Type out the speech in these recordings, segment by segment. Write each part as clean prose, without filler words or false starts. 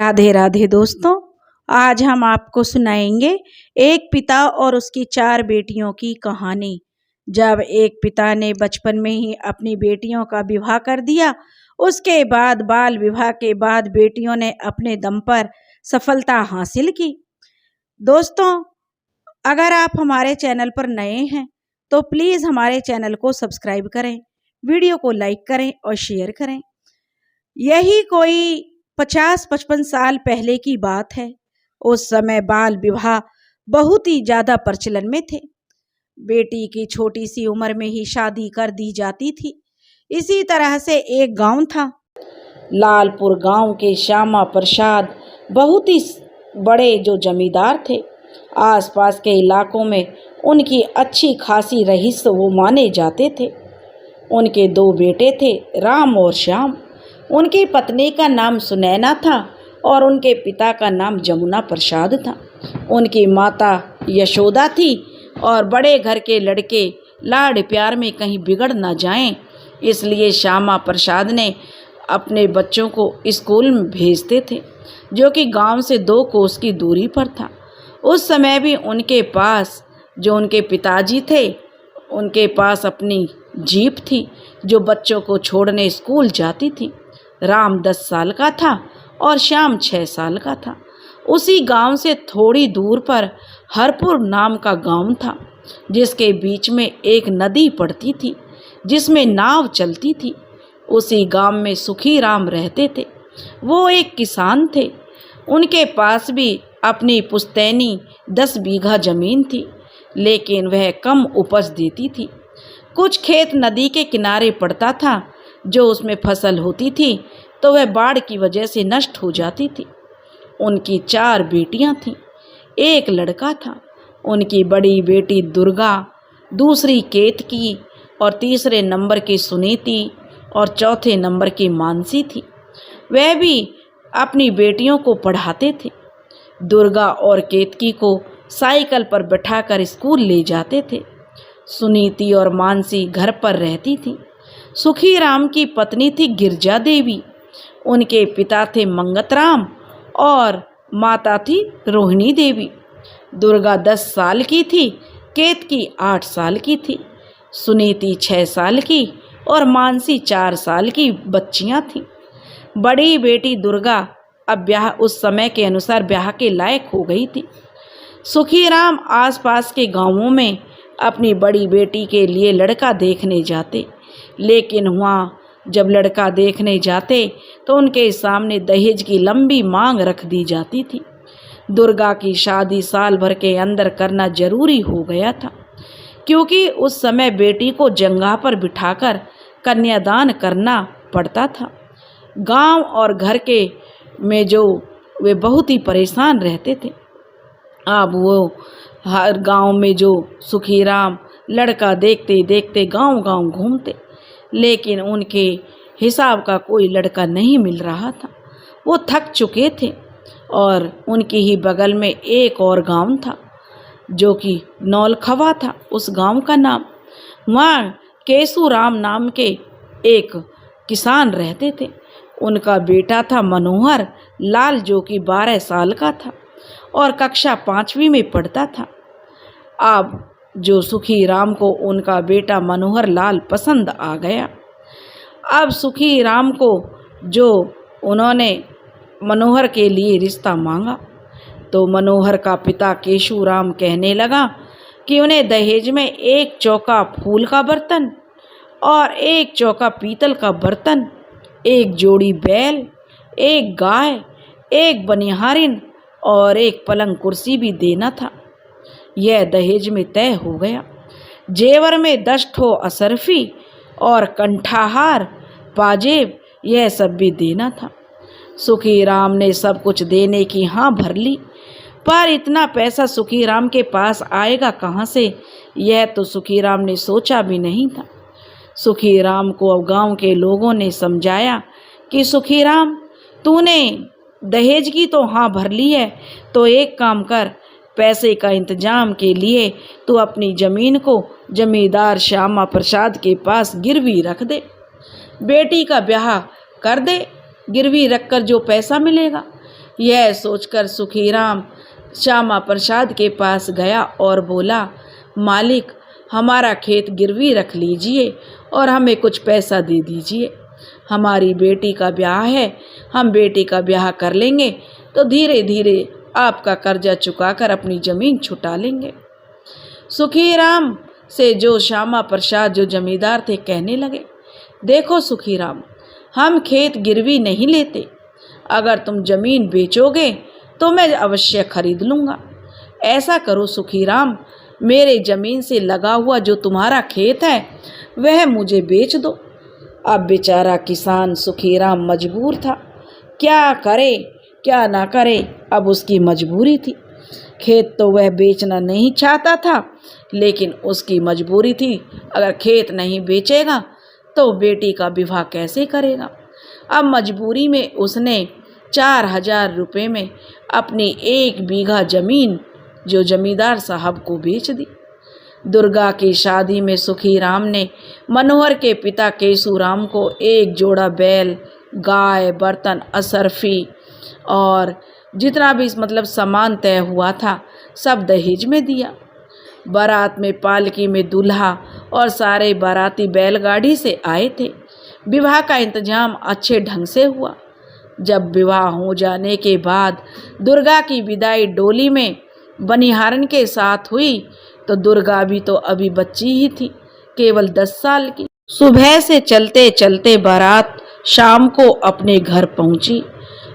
राधे राधे दोस्तों, आज हम आपको सुनाएंगे एक पिता और उसकी 4 बेटियों की कहानी। जब एक पिता ने बचपन में ही अपनी बेटियों का विवाह कर दिया, उसके बाद बाल विवाह के बाद बेटियों ने अपने दम पर सफलता हासिल की। दोस्तों, अगर आप हमारे चैनल पर नए हैं तो प्लीज़ हमारे चैनल को सब्सक्राइब करें, वीडियो को लाइक करें और शेयर करें। यही कोई 50-55 साल पहले की बात है। उस समय बाल विवाह बहुत ही ज़्यादा प्रचलन में थे। बेटी की छोटी सी उम्र में ही शादी कर दी जाती थी। इसी तरह से एक गांव था, लालपुर गांव के श्यामा प्रसाद बहुत ही बड़े जो जमींदार थे। आसपास के इलाकों में उनकी अच्छी खासी रईस वो माने जाते थे। उनके 2 बेटे थे, राम और श्याम। उनकी पत्नी का नाम सुनैना था और उनके पिता का नाम जमुना प्रसाद था। उनकी माता यशोदा थी और बड़े घर के लड़के लाड़ प्यार में कहीं बिगड़ ना जाएं, इसलिए श्यामा प्रसाद ने अपने बच्चों को स्कूल में भेजते थे, जो कि गांव से 2 कोस की दूरी पर था। उस समय भी उनके पास जो उनके पिताजी थे, उनके पास अपनी जीप थी जो बच्चों को छोड़ने स्कूल जाती थी। राम 10 साल का था और श्याम 6 साल का था। उसी गांव से थोड़ी दूर पर हरपुर नाम का गांव था, जिसके बीच में एक नदी पड़ती थी जिसमें नाव चलती थी। उसी गांव में सुखी राम रहते थे। वो एक किसान थे। उनके पास भी अपनी पुश्तैनी 10 बीघा जमीन थी, लेकिन वह कम उपज देती थी। कुछ खेत नदी के किनारे पड़ता था, जो उसमें फसल होती थी तो वह बाढ़ की वजह से नष्ट हो जाती थी। उनकी 4 बेटियां थीं, एक लड़का था। उनकी बड़ी बेटी दुर्गा, दूसरी केतकी और तीसरे नंबर की सुनीति और चौथे नंबर की मानसी थी। वह भी अपनी बेटियों को पढ़ाते थे। दुर्गा और केतकी को साइकिल पर बैठाकर स्कूल ले जाते थे। सुनीति और मानसी घर पर रहती थी। सुखी राम की पत्नी थी गिरजा देवी। उनके पिता थे मंगतराम और माता थी रोहिणी देवी। दुर्गा 10 साल की थी, केतकी 8 साल की थी, सुनीति 6 साल की और मानसी 4 साल की बच्चियां थीं। बड़ी बेटी दुर्गा अब ब्याह उस समय के अनुसार ब्याह के लायक हो गई थी। सुखी राम आसपास के गांवों में अपनी बड़ी बेटी के लिए लड़का देखने जाते, लेकिन वहाँ जब लड़का देखने जाते तो उनके सामने दहेज की लंबी मांग रख दी जाती थी। दुर्गा की शादी साल भर के अंदर करना जरूरी हो गया था, क्योंकि उस समय बेटी को जंगा पर बिठाकर कन्यादान करना पड़ता था। गांव और घर के में जो वे बहुत ही परेशान रहते थे। अब वो हर गांव में जो सुखी राम लड़का देखते देखते गांव-गांव घूमते, लेकिन उनके हिसाब का कोई लड़का नहीं मिल रहा था। वो थक चुके थे और उनके ही बगल में एक और गांव था, जो कि नौलखवा था उस गांव का नाम। वहाँ केशू राम नाम के एक किसान रहते थे। उनका बेटा था मनोहर लाल, जो कि 12 साल का था और कक्षा 5वीं में पढ़ता था। अब जो सुखी राम को उनका बेटा मनोहर लाल पसंद आ गया। अब सुखी राम को जो उन्होंने मनोहर के लिए रिश्ता मांगा, तो मनोहर का पिता केशू राम कहने लगा कि उन्हें दहेज में 1 चौका फूल का बर्तन और 1 चौका पीतल का बर्तन, 1 जोड़ी बैल, 1 गाय, 1 बनिहारिन और 1 पलंग कुर्सी भी देना था। यह दहेज में तय हो गया। जेवर में 10 ठो असरफी और कंठाहार, पाजेब, यह सब भी देना था। सुखी राम ने सब कुछ देने की हाँ भर ली, पर इतना पैसा सुखी राम के पास आएगा कहाँ से, यह तो सुखी राम ने सोचा भी नहीं था। सुखी राम को अब गांव के लोगों ने समझाया कि सुखी राम, तूने दहेज की तो हाँ भर ली है, तो एक काम कर, पैसे का इंतजाम के लिए तू अपनी ज़मीन को जमींदार श्यामा प्रसाद के पास गिरवी रख दे। बेटी का ब्याह कर दे, गिरवी रखकर जो पैसा मिलेगा यह सोचकर सुखीराम श्यामा प्रसाद के पास गया और बोला, मालिक, हमारा खेत गिरवी रख लीजिए और हमें कुछ पैसा दे दीजिए। हमारी बेटी का ब्याह है, हम बेटी का ब्याह कर लेंगे तो धीरे धीरे आपका कर्जा चुकाकर अपनी ज़मीन छुटा लेंगे। सुखीराम से जो श्यामा प्रसाद जो जमींदार थे कहने लगे, देखो सुखीराम, हम खेत गिरवी नहीं लेते, अगर तुम ज़मीन बेचोगे तो मैं अवश्य खरीद लूँगा। ऐसा करो सुखीराम, मेरे ज़मीन से लगा हुआ जो तुम्हारा खेत है वह मुझे बेच दो। अब बेचारा किसान सुखीराम मजबूर था, क्या करे क्या ना करे, अब उसकी मजबूरी थी। खेत तो वह बेचना नहीं चाहता था, लेकिन उसकी मजबूरी थी, अगर खेत नहीं बेचेगा तो बेटी का विवाह कैसे करेगा। अब मजबूरी में उसने 4000 रुपये में अपनी 1 बीघा ज़मीन जो जमींदार साहब को बेच दी। दुर्गा की शादी में सुखीराम ने मनोहर के पिता केशुराम को 1 जोड़ा बैल, गाय, बर्तन, असरफी और जितना भी सामान तय हुआ था सब दहेज में दिया। बारात में पालकी में दूल्हा और सारे बाराती बैलगाड़ी से आए थे। विवाह का इंतजाम अच्छे ढंग से हुआ। जब विवाह हो जाने के बाद दुर्गा की विदाई डोली में बनिहारन के साथ हुई तो दुर्गा भी तो अभी बच्ची ही थी, केवल 10 साल की। सुबह से चलते चलते बारात शाम को अपने घर पहुंची।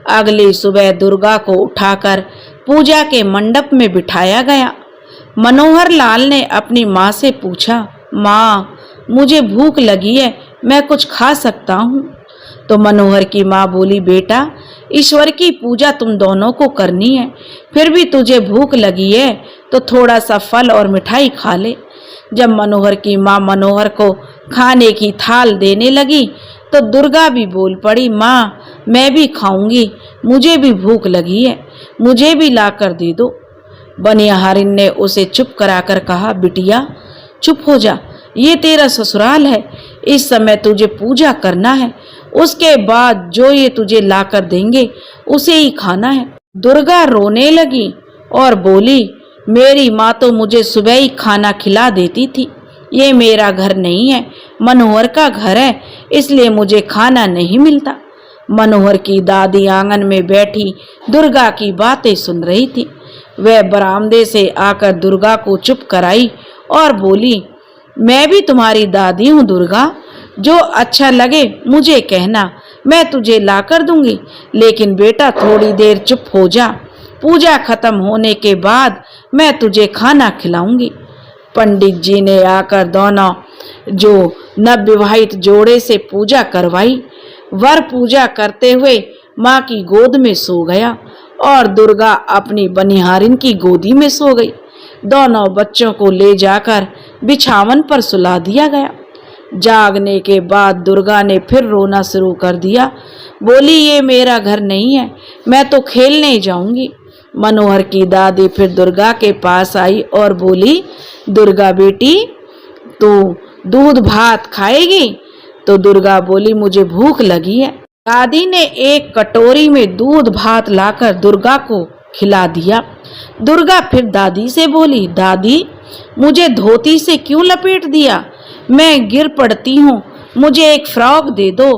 अगली सुबह दुर्गा को उठाकर पूजा के मंडप में बिठाया गया। मनोहर लाल ने अपनी माँ से पूछा, माँ, मुझे भूख लगी है, मैं कुछ खा सकता हूँ? तो मनोहर की माँ बोली, बेटा, ईश्वर की पूजा तुम दोनों को करनी है, फिर भी तुझे भूख लगी है तो थोड़ा सा फल और मिठाई खा ले। जब मनोहर की माँ मनोहर को खाने की थाल देने लगी तो दुर्गा भी बोल पड़ी, माँ, मैं भी खाऊंगी, मुझे भी भूख लगी है, मुझे भी लाकर दे दो। बनिहारिन ने उसे चुप कराकर कहा, बिटिया चुप हो जा, ये तेरा ससुराल है, इस समय तुझे पूजा करना है, उसके बाद जो ये तुझे लाकर देंगे उसे ही खाना है। दुर्गा रोने लगी और बोली, मेरी माँ तो मुझे सुबह ही खाना खिला देती थी, ये मेरा घर नहीं है, मनोहर का घर है, इसलिए मुझे खाना नहीं मिलता। मनोहर की दादी आंगन में बैठी दुर्गा की बातें सुन रही थी। वह बरामदे से आकर दुर्गा को चुप कराई और बोली, मैं भी तुम्हारी दादी हूँ दुर्गा, जो अच्छा लगे मुझे कहना, मैं तुझे ला कर दूंगी, लेकिन बेटा थोड़ी देर चुप हो जा, पूजा खत्म होने के बाद मैं तुझे खाना खिलाऊंगी। पंडित जी ने आकर दोनों जो नवविवाहित जोड़े से पूजा करवाई। वर पूजा करते हुए माँ की गोद में सो गया और दुर्गा अपनी बनिहारिन की गोदी में सो गई। दोनों बच्चों को ले जाकर बिछावन पर सुला दिया गया। जागने के बाद दुर्गा ने फिर रोना शुरू कर दिया। बोली, ये मेरा घर नहीं है, मैं तो खेलने जाऊंगी। मनोहर की दादी फिर दुर्गा के पास आई और बोली, दुर्गा बेटी, तू दूध भात खाएगी? तो दुर्गा बोली, मुझे भूख लगी है। दादी ने एक कटोरी में दूध भात लाकर दुर्गा को खिला दिया। दुर्गा फिर दादी से बोली, दादी, मुझे धोती से क्यों लपेट दिया? मैं गिर पड़ती हूँ, मुझे एक फ्रॉक दे दो।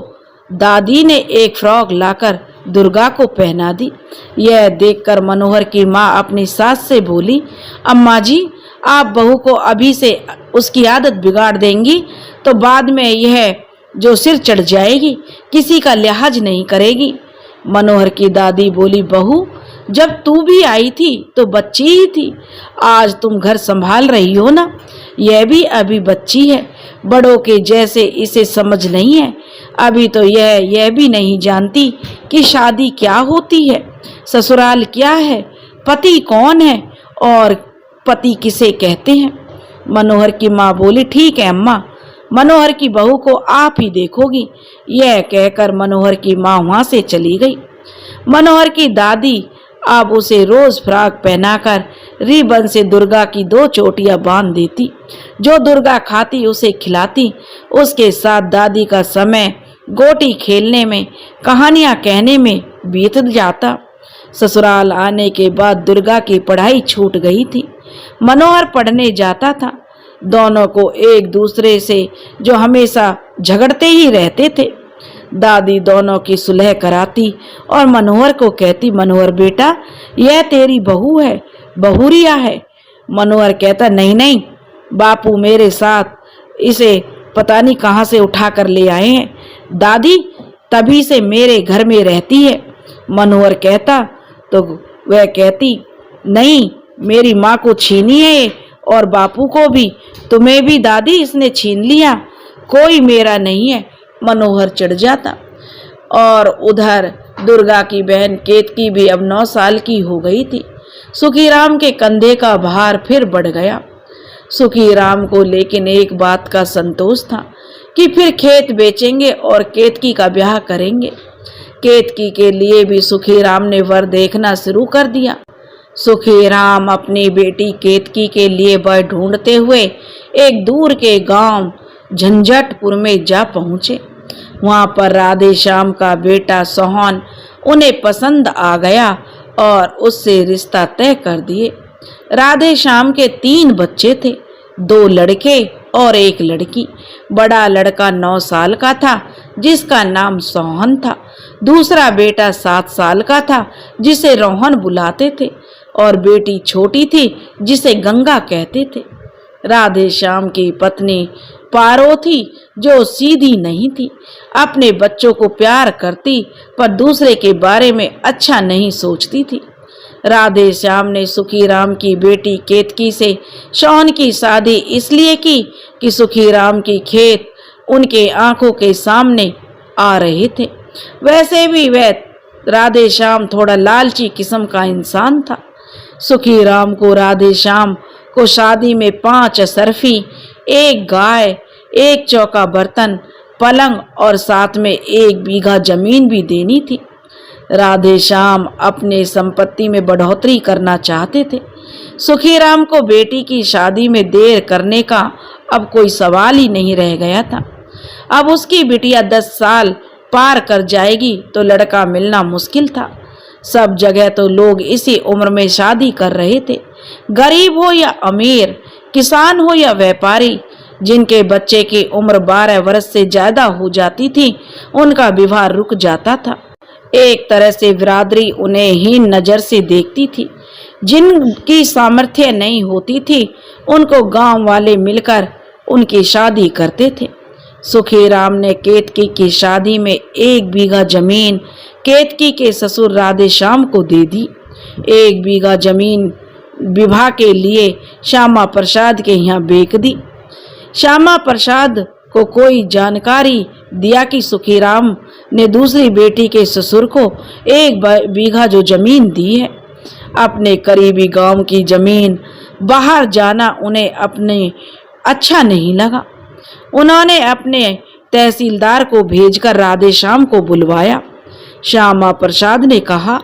दादी ने एक फ्रॉक लाकर दुर्गा को पहना दी। यह देखकर मनोहर की माँ अपनी सास से बोली, अम्मा जी, आप बहू को अभी से उसकी आदत बिगाड़ देंगी तो बाद में यह जो सिर चढ़ जाएगी, किसी का लिहाज नहीं करेगी। मनोहर की दादी बोली, बहू, जब तू भी आई थी तो बच्ची ही थी, आज तुम घर संभाल रही हो ना, यह भी अभी बच्ची है, बड़ों के जैसे इसे समझ नहीं है। अभी तो यह भी नहीं जानती कि शादी क्या होती है, ससुराल क्या है, पति कौन है और पति किसे कहते हैं। मनोहर की माँ बोली, ठीक है अम्मा, मनोहर की बहू को आप ही देखोगी। यह कहकर मनोहर की माँ वहाँ से चली गई। मनोहर की दादी अब उसे रोज फ्रॉक पहनाकर रिबन से दुर्गा की 2 चोटियां बांध देती। जो दुर्गा खाती उसे खिलाती। उसके साथ दादी का समय गोटी खेलने में, कहानियां कहने में बीत जाता। ससुराल आने के बाद दुर्गा की पढ़ाई छूट गई थी। मनोहर पढ़ने जाता था। दोनों को एक दूसरे से जो हमेशा झगड़ते ही रहते थे। दादी दोनों की सुलह कराती और मनोहर को कहती, मनोहर बेटा, यह तेरी बहू है, बहुरिया है। मनोहर कहता, नहीं नहीं बापू, मेरे साथ इसे पता नहीं कहाँ से उठा कर ले आए हैं। दादी तभी से मेरे घर में रहती है। मनोहर कहता तो वह कहती, नहीं, मेरी माँ को छीनी है और बापू को भी, तुम्हें भी दादी इसने छीन लिया, कोई मेरा नहीं है। मनोहर चिढ़ जाता। और उधर दुर्गा की बहन केतकी भी अब 9 साल की हो गई थी। सुखीराम के कंधे का भार फिर बढ़ गया। सुखीराम को लेकिन एक बात का संतोष था कि फिर खेत बेचेंगे और केतकी का ब्याह करेंगे। केतकी के लिए भी सुखीराम ने वर देखना शुरू कर दिया। सुखीराम अपनी बेटी केतकी के लिए वर ढूंढते हुए एक दूर के गांव झंझटपुर में जा पहुंचे। वहां पर राधे श्याम का बेटा सोहन उन्हें पसंद आ गया और उससे रिश्ता तय कर दिए। राधे श्याम के 3 बच्चे थे, 2 लड़के और 1 लड़की। बड़ा लड़का 9 साल का था जिसका नाम सोहन था। दूसरा बेटा 7 साल का था जिसे रोहन बुलाते थे और बेटी छोटी थी जिसे गंगा कहते थे। राधे श्याम की पत्नी पारो थी जो सीधी नहीं थी। अपने बच्चों को प्यार करती पर दूसरे के बारे में अच्छा नहीं सोचती थी। राधे श्याम ने सुखीराम की बेटी केतकी से सोहन की शादी इसलिए की कि सुखीराम की खेत उनके आंखों के सामने आ रहे थे। वैसे भी वह राधे श्याम थोड़ा लालची किस्म का इंसान था। सुखीराम को राधे श्याम को शादी में 5 असरफी, 1 गाय, 1 चौका बर्तन, पलंग और साथ में 1 बीघा जमीन भी देनी थी। राधे श्याम अपने संपत्ति में बढ़ोतरी करना चाहते थे। सुखीराम को बेटी की शादी में देर करने का अब कोई सवाल ही नहीं रह गया था। अब उसकी बिटिया 10 साल पार कर जाएगी तो लड़का मिलना मुश्किल था। सब जगह तो लोग इसी उम्र में शादी कर रहे थे। गरीब हो या अमीर, किसान हो या व्यापारी, जिनके बच्चे की उम्र 12 वर्ष से ज्यादा हो जाती थी उनका विवाह रुक जाता था। एक तरह से बिरादरी उन्हें हीन नजर से देखती थी। जिनकी सामर्थ्य नहीं होती थी उनको गांव वाले मिलकर उनकी शादी करते थे। सुखीराम ने केतकी की शादी में 1 बीघा जमीन केतकी के ससुर राधे श्याम को दे दी। 1 बीघा जमीन विवाह के लिए श्यामा प्रसाद के यहाँ बेच दी। श्यामा प्रसाद को कोई जानकारी दिया कि सुखीराम ने दूसरी बेटी के ससुर को 1 बीघा जो जमीन दी है। अपने करीबी गांव की जमीन बाहर जाना उन्हें अपने अच्छा नहीं लगा। उन्होंने अपने तहसीलदार को भेजकर राधे श्याम को बुलवाया। श्यामा प्रसाद ने कहा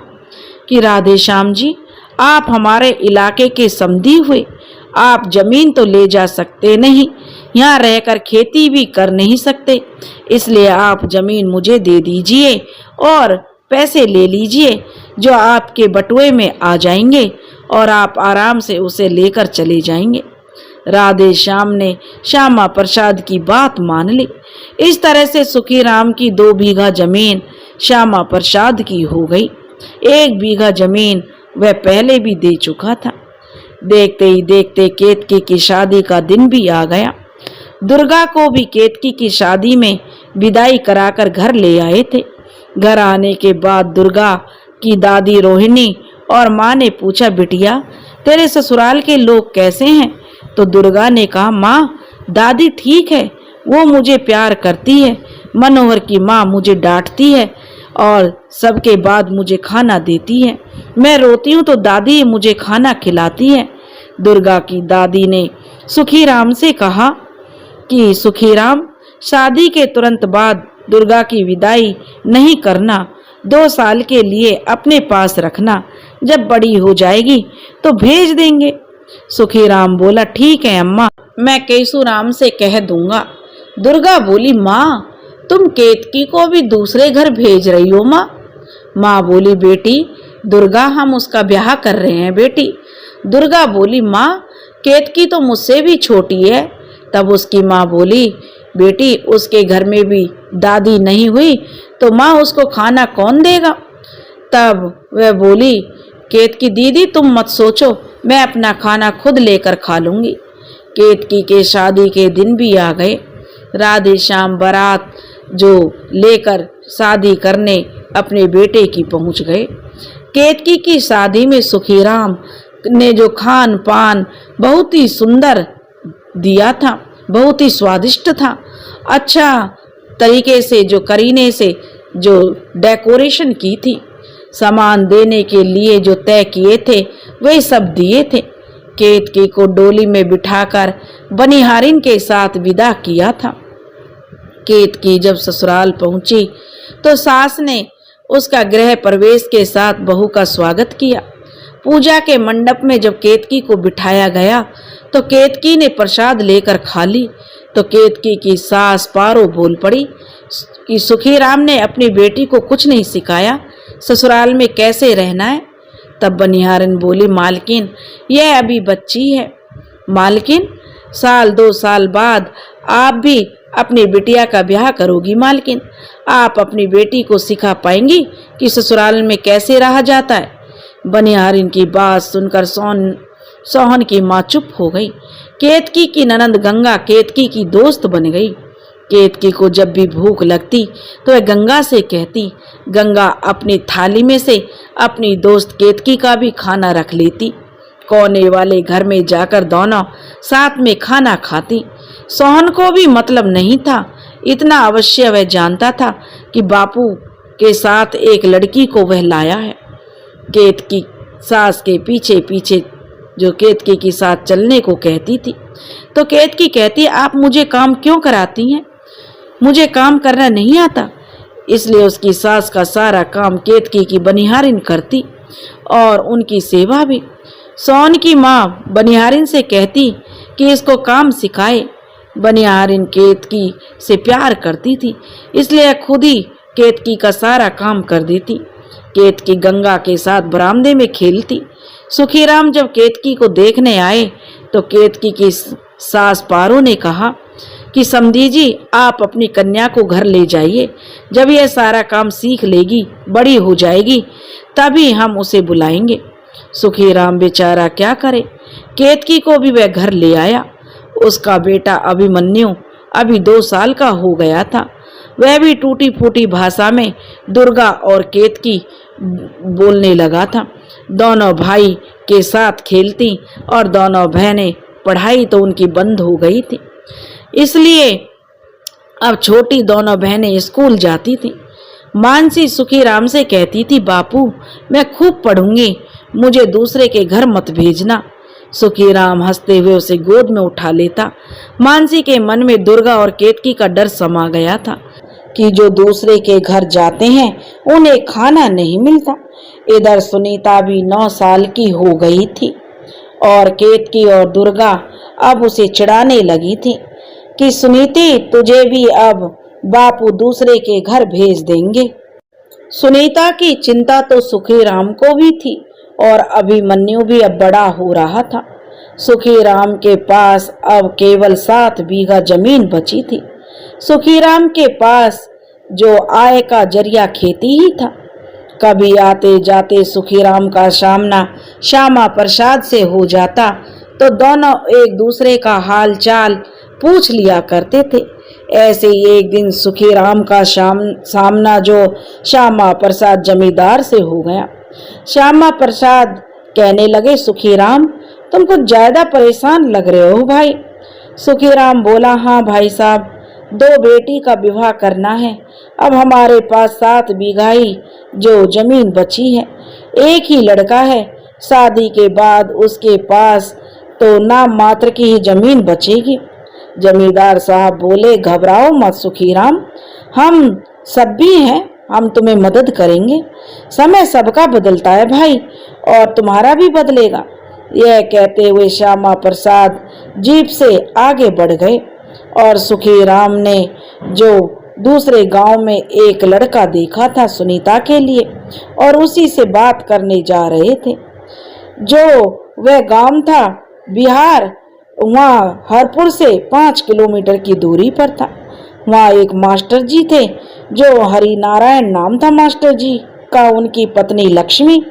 कि राधे श्याम जी, आप हमारे इलाके के समधी हुए, आप जमीन तो ले जा सकते नहीं, यहाँ रहकर खेती भी कर नहीं सकते, इसलिए आप जमीन मुझे दे दीजिए और पैसे ले लीजिए जो आपके बटुए में आ जाएंगे और आप आराम से उसे लेकर चले जाएंगे। राधे श्याम ने श्यामा प्रसाद की बात मान ली। इस तरह से सुखीराम की 2 बीघा जमीन श्यामा प्रसाद की हो गई। 1 बीघा जमीन वह पहले भी दे चुका था। देखते ही देखते केतकी की शादी का दिन भी आ गया। दुर्गा को भी केतकी की शादी में विदाई कराकर घर ले आए थे। घर आने के बाद दुर्गा की दादी रोहिणी और माँ ने पूछा, बिटिया तेरे ससुराल के लोग कैसे हैं? तो दुर्गा ने कहा, माँ दादी ठीक है, वो मुझे प्यार करती है। मनोहर की माँ मुझे डांटती है और सबके बाद मुझे खाना देती है। मैं रोती हूँ तो दादी मुझे खाना खिलाती है। दुर्गा की दादी ने सुखीराम से कहा कि सुखीराम, शादी के तुरंत बाद दुर्गा की विदाई नहीं करना, 2 साल के लिए अपने पास रखना, जब बड़ी हो जाएगी तो भेज देंगे। सुखीराम बोला, ठीक है अम्मा, मैं केशुराम से कह दूंगा। दुर्गा बोली, माँ तुम केतकी को भी दूसरे घर भेज रही हो? माँ बोली, बेटी दुर्गा, हम उसका ब्याह कर रहे हैं बेटी। दुर्गा बोली, माँ केतकी तो मुझसे भी छोटी है। तब उसकी माँ बोली, बेटी उसके घर में भी दादी नहीं हुई तो माँ उसको खाना कौन देगा। तब वह बोली, केतकी दीदी तुम मत सोचो, मैं अपना खाना खुद लेकर खा लूंगी। केतकी के शादी के दिन भी आ गए। राधे श्याम बारात जो लेकर शादी करने अपने बेटे की पहुंच गए। केतकी की शादी में सुखीराम ने जो खान पान बहुत ही सुंदर दिया था, बहुत ही स्वादिष्ट था। अच्छा तरीके से जो करीने से जो डेकोरेशन की थी, सामान देने के लिए जो तय किए थे वे सब दिए थे। केतकी को डोली में बिठाकर बनिहारिन के साथ विदा किया था। केतकी जब ससुराल पहुंची तो सास ने उसका गृह प्रवेश के साथ बहू का स्वागत किया। पूजा के मंडप में जब केतकी को बिठाया गया तो केतकी ने प्रसाद लेकर खा ली तो केतकी की सास पारो बोल पड़ी कि सुखीराम ने अपनी बेटी को कुछ नहीं सिखाया, ससुराल में कैसे रहना है। तब बनिहारिन बोली, मालकिन यह अभी बच्ची है। मालकिन साल 2 साल बाद आप भी अपनी बिटिया का ब्याह करोगी। मालकिन आप अपनी बेटी को सिखा पाएंगी कि ससुराल में कैसे रहा जाता है। बनिहारिन की बात सुनकर सोहन की माँ चुप हो गई। केतकी की ननंद गंगा केतकी की दोस्त बन गई। केतकी को जब भी भूख लगती तो वह गंगा से कहती। गंगा अपनी थाली में से अपनी दोस्त केतकी का भी खाना रख लेती। कोने वाले घर में जाकर दोनों साथ में खाना खाती। सोहन को भी मतलब नहीं था, इतना अवश्य वह जानता था कि बापू के साथ एक लड़की को वह लाया है। केतकी सास के पीछे पीछे जो केतकी के साथ चलने को कहती थी तो केतकी कहती, आप मुझे काम क्यों कराती हैं, मुझे काम करना नहीं आता। इसलिए उसकी सास का सारा काम केतकी की बनिहारिन करती और उनकी सेवा भी। सोहन की माँ बनिहारिन से कहती कि इसको काम सिखाए। बनिहारिन केतकी से प्यार करती थी, इसलिए खुद ही केतकी का सारा काम कर देती। केतकी गंगा के साथ बरामदे में खेलती। सुखीराम जब केतकी को देखने आए तो केतकी की सास पारो ने कहा कि समधी जी आप अपनी कन्या को घर ले जाइए, जब यह सारा काम सीख लेगी, बड़ी हो जाएगी, तभी हम उसे बुलाएंगे। सुखीराम बेचारा क्या करे। केतकी को भी वह घर ले आया। उसका बेटा अभिमन्यु अभी 2 साल का हो गया था। वह भी टूटी फूटी भाषा में दुर्गा और केतकी बोलने लगा था। दोनों भाई के साथ खेलती और दोनों बहनें, पढ़ाई तो उनकी बंद हो गई थी, इसलिए अब छोटी दोनों बहनें स्कूल जाती थी। मानसी सुखीराम से कहती थी, बापू मैं खूब पढ़ूंगी, मुझे दूसरे के घर मत भेजना। सुखीराम हंसते हुए उसे गोद में उठा लेता। मानसी के मन में दुर्गा और केतकी का डर समा गया था कि जो दूसरे के घर जाते हैं उन्हें खाना नहीं मिलता। इधर सुनीता भी 9 साल की हो गई थी और केतकी और दुर्गा अब उसे चिढ़ाने लगी थी कि सुनीति तुझे भी अब बापू दूसरे के घर भेज देंगे। सुनीता की चिंता तो सुखीराम को भी थी और अभिमन्यु भी अब बड़ा हो रहा था। सुखीराम के पास अब केवल 7 बीघा जमीन बची थी। सुखीराम के पास जो आय का जरिया खेती ही था। कभी आते जाते सुखीराम का सामना श्यामा प्रसाद से हो जाता तो दोनों एक दूसरे का हाल चाल पूछ लिया करते थे। ऐसे ही एक दिन सुखीराम का सामना जो श्यामा प्रसाद जमींदार से हो गया। श्यामा प्रसाद कहने लगे, सुखीराम तुम कुछ ज्यादा परेशान लग रहे हो भाई। सुखीराम बोला, हाँ भाई साहब, 2 बेटी का विवाह करना है। अब हमारे पास 7 बीघा ही जो जमीन बची है। एक ही लड़का है, शादी के बाद उसके पास तो नाम मात्र की ही जमीन बचेगी। जमींदार साहब बोले, घबराओ मत सुखीराम, हम सब भी हैं, हम तुम्हें मदद करेंगे। समय सबका बदलता है भाई और तुम्हारा भी बदलेगा। यह कहते हुए श्यामा प्रसाद जीप से आगे बढ़ गए और सुखीराम ने जो दूसरे गांव में एक लड़का देखा था सुनीता के लिए और उसी से बात करने जा रहे थे। जो वह गांव था बिहार, वहाँ हरपुर से 5 किलोमीटर की दूरी पर था। वहाँ एक मास्टर जी थे जो हरि नारायण नाम था मास्टर जी का, उनकी पत्नी लक्ष्मी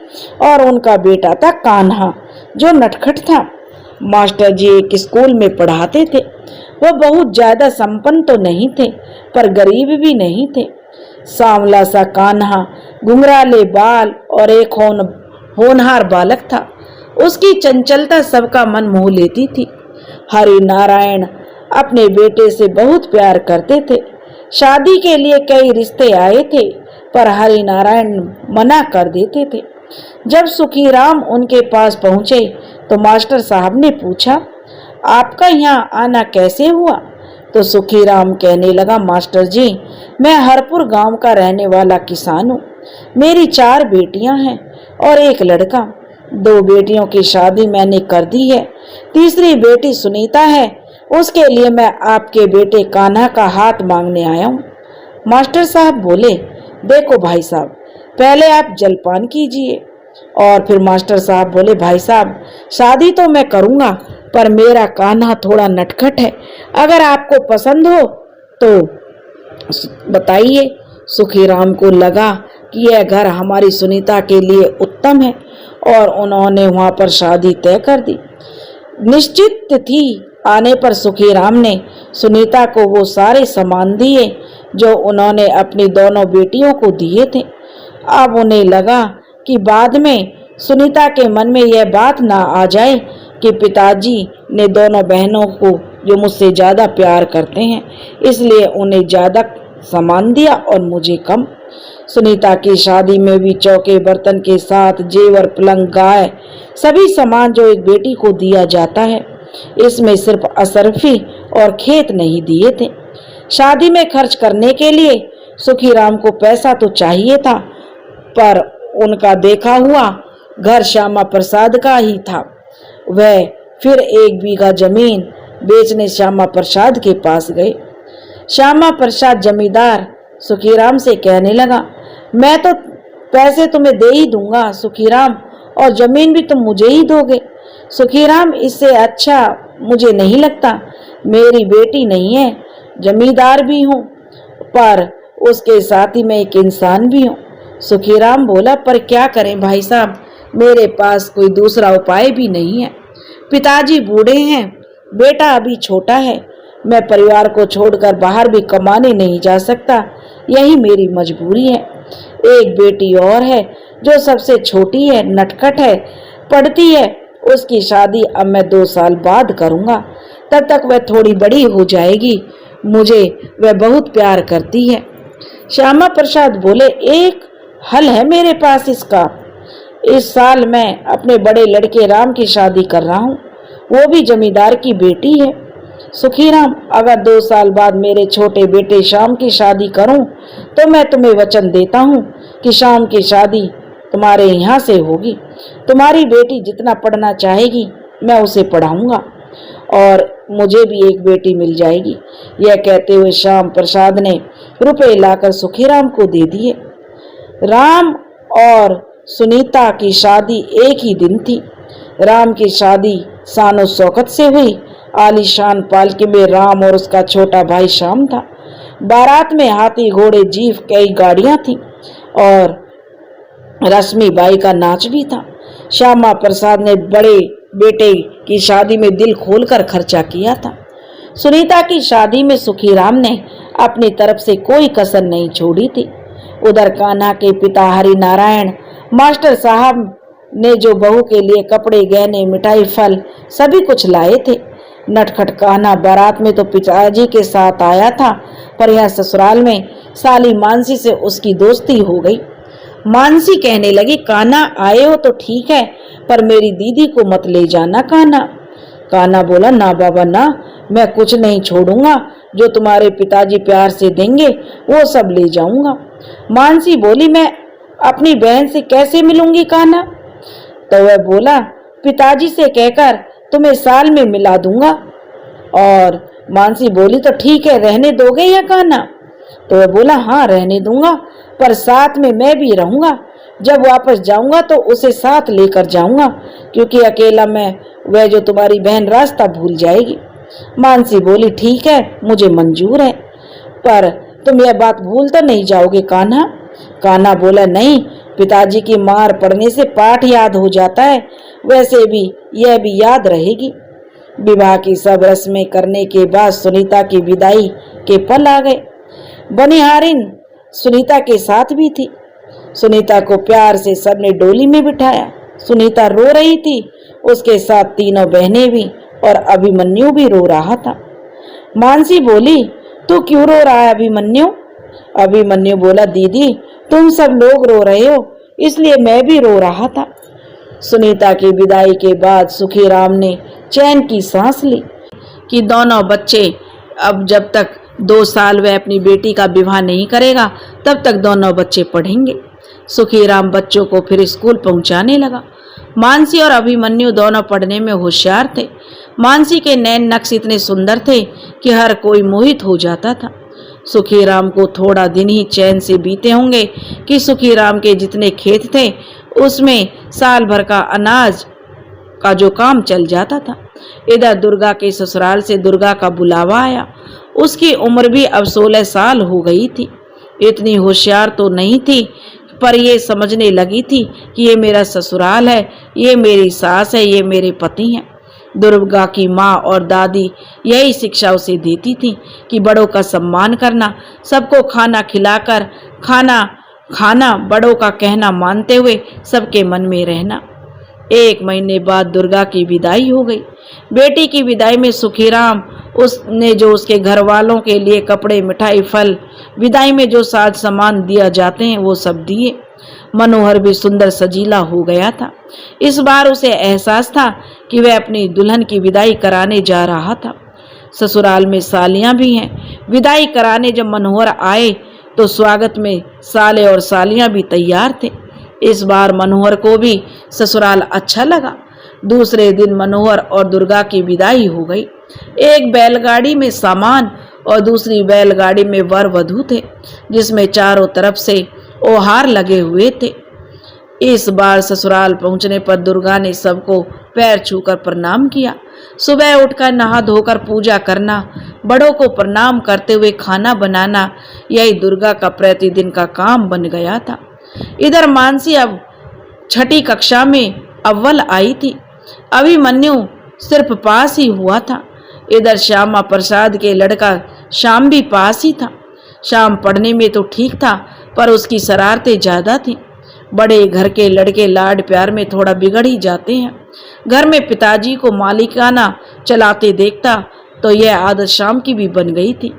और उनका बेटा था कान्हा जो नटखट था। मास्टर जी एक स्कूल में पढ़ाते थे। वह बहुत ज्यादा संपन्न तो नहीं थे पर गरीब भी नहीं थे। सांवला सा कान्हा घुंघराले बाल और एक होनहार बालक था। उसकी चंचलता सबका मन मोह लेती थी। हरि नारायण अपने बेटे से बहुत प्यार करते थे। शादी के लिए कई रिश्ते आए थे पर हरि नारायण मना कर देते थे। जब सुखीराम उनके पास पहुंचे तो मास्टर साहब ने पूछा, आपका यहाँ आना कैसे हुआ? तो सुखीराम कहने लगा, मास्टर जी, मैं हरपुर गांव का रहने वाला किसान हूँ। मेरी 4 बेटियां हैं और एक लड़का। 2 बेटियों की शादी मैंने कर दी है। तीसरी बेटी सुनीता है, उसके लिए मैं आपके बेटे कान्हा का हाथ मांगने आया हूँ। मास्टर साहब बोले, देखो भाई साहब, पहले आप जलपान कीजिए। और फिर मास्टर साहब बोले, भाई साहब, शादी तो मैं करूँगा पर मेरा कान्हा थोड़ा नटखट है, अगर आपको पसंद हो तो बताइए। सुखीराम को लगा कि यह घर हमारी सुनीता के लिए उत्तम है और उन्होंने वहां पर शादी तय कर दी। निश्चित तिथि आने पर सुखीराम ने सुनीता को वो सारे सामान दिए जो उन्होंने अपनी दोनों बेटियों को दिए थे। अब उन्हें लगा कि बाद में सुनीता के मन में यह बात ना आ जाए कि पिताजी ने दोनों बहनों को जो मुझसे ज्यादा प्यार करते हैं, इसलिए उन्हें ज्यादा सामान दिया और मुझे कम। सुनीता की शादी में भी चौके बर्तन के साथ जेवर, पलंग, गाय, सभी सामान जो एक बेटी को दिया जाता है। इसमें सिर्फ असरफी और खेत नहीं दिए थे। शादी में खर्च करने के लिए सुखीराम को पैसा तो चाहिए था पर उनका देखा हुआ घर श्यामा प्रसाद का ही था। वह फिर 1 बीघा जमीन बेचने श्यामा प्रसाद के पास गए। श्यामा प्रसाद जमींदार सुखीराम से कहने लगा, मैं तो पैसे तुम्हें दे ही दूंगा सुखीराम, और जमीन भी तुम मुझे ही दोगे। सुखीराम, इससे अच्छा मुझे नहीं लगता। मेरी बेटी नहीं है, जमींदार भी हूँ पर उसके साथ ही मैं एक इंसान भी हूँ। सुखीराम बोला, पर क्या करें भाई साहब, मेरे पास कोई दूसरा उपाय भी नहीं है। पिताजी बूढ़े हैं, बेटा अभी छोटा है, मैं परिवार को छोड़कर बाहर भी कमाने नहीं जा सकता, यही मेरी मजबूरी है। एक बेटी और है जो सबसे छोटी है, नटखट है, पढ़ती है। उसकी शादी अब मैं 2 साल बाद करूंगा, तब तक वह थोड़ी बड़ी हो जाएगी। मुझे वह बहुत प्यार करती है। श्यामा प्रसाद बोले, एक हल है मेरे पास इसका। इस साल मैं अपने बड़े लड़के राम की शादी कर रहा हूँ, वो भी जमींदार की बेटी है। सुखीराम, अगर 2 साल बाद मेरे छोटे बेटे श्याम की शादी करूं तो मैं तुम्हें वचन देता हूं कि श्याम की शादी तुम्हारे यहाँ से होगी। तुम्हारी बेटी जितना पढ़ना चाहेगी मैं उसे पढ़ाऊंगा और मुझे भी एक बेटी मिल जाएगी। यह कहते हुए श्याम प्रसाद ने रुपए लाकर सुखीराम को दे दिए। राम और सुनीता की शादी एक ही दिन थी। राम की शादी शानो शौकत से हुई। आलीशान पालकी में राम और उसका छोटा भाई श्याम था। बारात में हाथी, घोड़े, जीप, कई गाड़ियां थीं और रश्मि बाई का नाच भी था। श्यामा प्रसाद ने बड़े बेटे की शादी में दिल खोलकर खर्चा किया था। सुनीता की शादी में सुखीराम ने अपनी तरफ से कोई कसर नहीं छोड़ी थी। उधर कान्हा के पिता हरि नारायण मास्टर साहब ने जो बहू के लिए कपड़े, गहने, मिठाई, फल सभी कुछ लाए थे। नटखट कान्हा बारात में तो पिताजी के साथ आया था पर यह ससुराल में साली मानसी से उसकी दोस्ती हो गई। मानसी कहने लगी, कान्हा आए हो तो ठीक है पर मेरी दीदी को मत ले जाना कान्हा। कान्हा बोला, ना बाबा ना, मैं कुछ नहीं छोड़ूंगा, जो तुम्हारे पिताजी प्यार से देंगे वो सब ले जाऊंगा। मानसी बोली, मैं अपनी बहन से कैसे मिलूंगी कान्हा? तो वह बोला, पिताजी से कहकर तुम्हें साल में मिला दूंगा। और मानसी बोली, तो ठीक है, रहने दोगे या कान्हा? तो वह बोला, हाँ रहने दूंगा, पर साथ में मैं भी रहूंगा। जब वापस जाऊंगा तो उसे साथ लेकर जाऊंगा, क्योंकि अकेला मैं वह जो तुम्हारी बहन रास्ता भूल जाएगी। मानसी बोली, ठीक है, मुझे मंजूर है, पर तुम यह बात भूल तो नहीं जाओगे कान्हा? कान्हा बोला, नहीं, पिताजी की मार पड़ने से पाठ याद हो जाता है, वैसे भी यह भी याद रहेगी। विवाह की सब रस्में करने के बाद सुनीता की विदाई के पल आ गए। बनिहारिन सुनीता के साथ भी थी। सुनीता को प्यार से सबने डोली में बिठाया। सुनीता रो रही थी, उसके साथ तीनों बहनें भी, और अभिमन्यु भी रो रहा था। मानसी बोली, तू क्यों रो रहा है अभिमन्यु? अभिमन्यु बोला, दीदी तुम सब लोग रो रहे हो, इसलिए मैं भी रो रहा था। सुनीता की विदाई के बाद सुखीराम ने चैन की सांस ली कि दोनों बच्चे, अब जब तक 2 साल वह अपनी बेटी का विवाह नहीं करेगा तब तक दोनों बच्चे पढ़ेंगे। सुखीराम बच्चों को फिर स्कूल पहुंचाने लगा। मानसी और अभिमन्यु दोनों पढ़ने में होशियार थे। मानसी के नैन नक्श इतने सुंदर थे कि हर कोई मोहित हो जाता था। सुखीराम को थोड़ा दिन ही चैन से बीते होंगे कि सुखीराम के जितने खेत थे उसमें साल भर का अनाज का जो काम चल जाता था। इधर दुर्गा के ससुराल से दुर्गा का बुलावा आया। उसकी उम्र भी अब 16 साल हो गई थी। इतनी होशियार तो नहीं थी, पर ये समझने लगी थी कि ये मेरा ससुराल है, ये मेरी सास है, ये मेरे पति हैं। दुर्गा की माँ और दादी यही शिक्षा उसे देती थी कि बड़ों का सम्मान करना, सबको खाना खिलाकर खाना बड़ों का कहना मानते हुए सबके मन में रहना। 1 महीने बाद दुर्गा की विदाई हो गई। बेटी की विदाई में सुखीराम उसने जो उसके घर वालों के लिए कपड़े, मिठाई, फल, विदाई में जो साज सामान दिया जाते हैं वो सब दिए। मनोहर भी सुंदर सजीला हो गया था। इस बार उसे एहसास था कि वह अपनी दुल्हन की विदाई कराने जा रहा था। ससुराल में सालियां भी हैं। विदाई कराने जब मनोहर आए तो स्वागत में साले और सालियां भी तैयार थे। इस बार मनोहर को भी ससुराल अच्छा लगा। दूसरे दिन मनोहर और दुर्गा की विदाई हो गई। एक बैलगाड़ी में सामान और दूसरी बैलगाड़ी में वर वधू थे, जिसमें चारों तरफ से ओहार लगे हुए थे। इस बार ससुराल पहुंचने पर दुर्गा ने सबको पैर छूकर प्रणाम किया। सुबह उठकर नहा धोकर पूजा करना, बड़ों को प्रणाम करते हुए खाना बनाना, यही दुर्गा का प्रतिदिन का काम बन गया था। इधर मानसी अब 6ठी कक्षा में अव्वल आई थी। अभिमन्यु सिर्फ पास ही हुआ था। इधर श्यामा प्रसाद के लड़का श्याम भी पास ही था। श्याम पढ़ने में तो ठीक था, पर उसकी शरारतें ज्यादा थी। बड़े घर के लड़के लाड प्यार में थोड़ा बिगड़ ही जाते हैं। घर में पिताजी को मालिकाना चलाते देखता तो यह आदत श्याम की भी बन गई थी।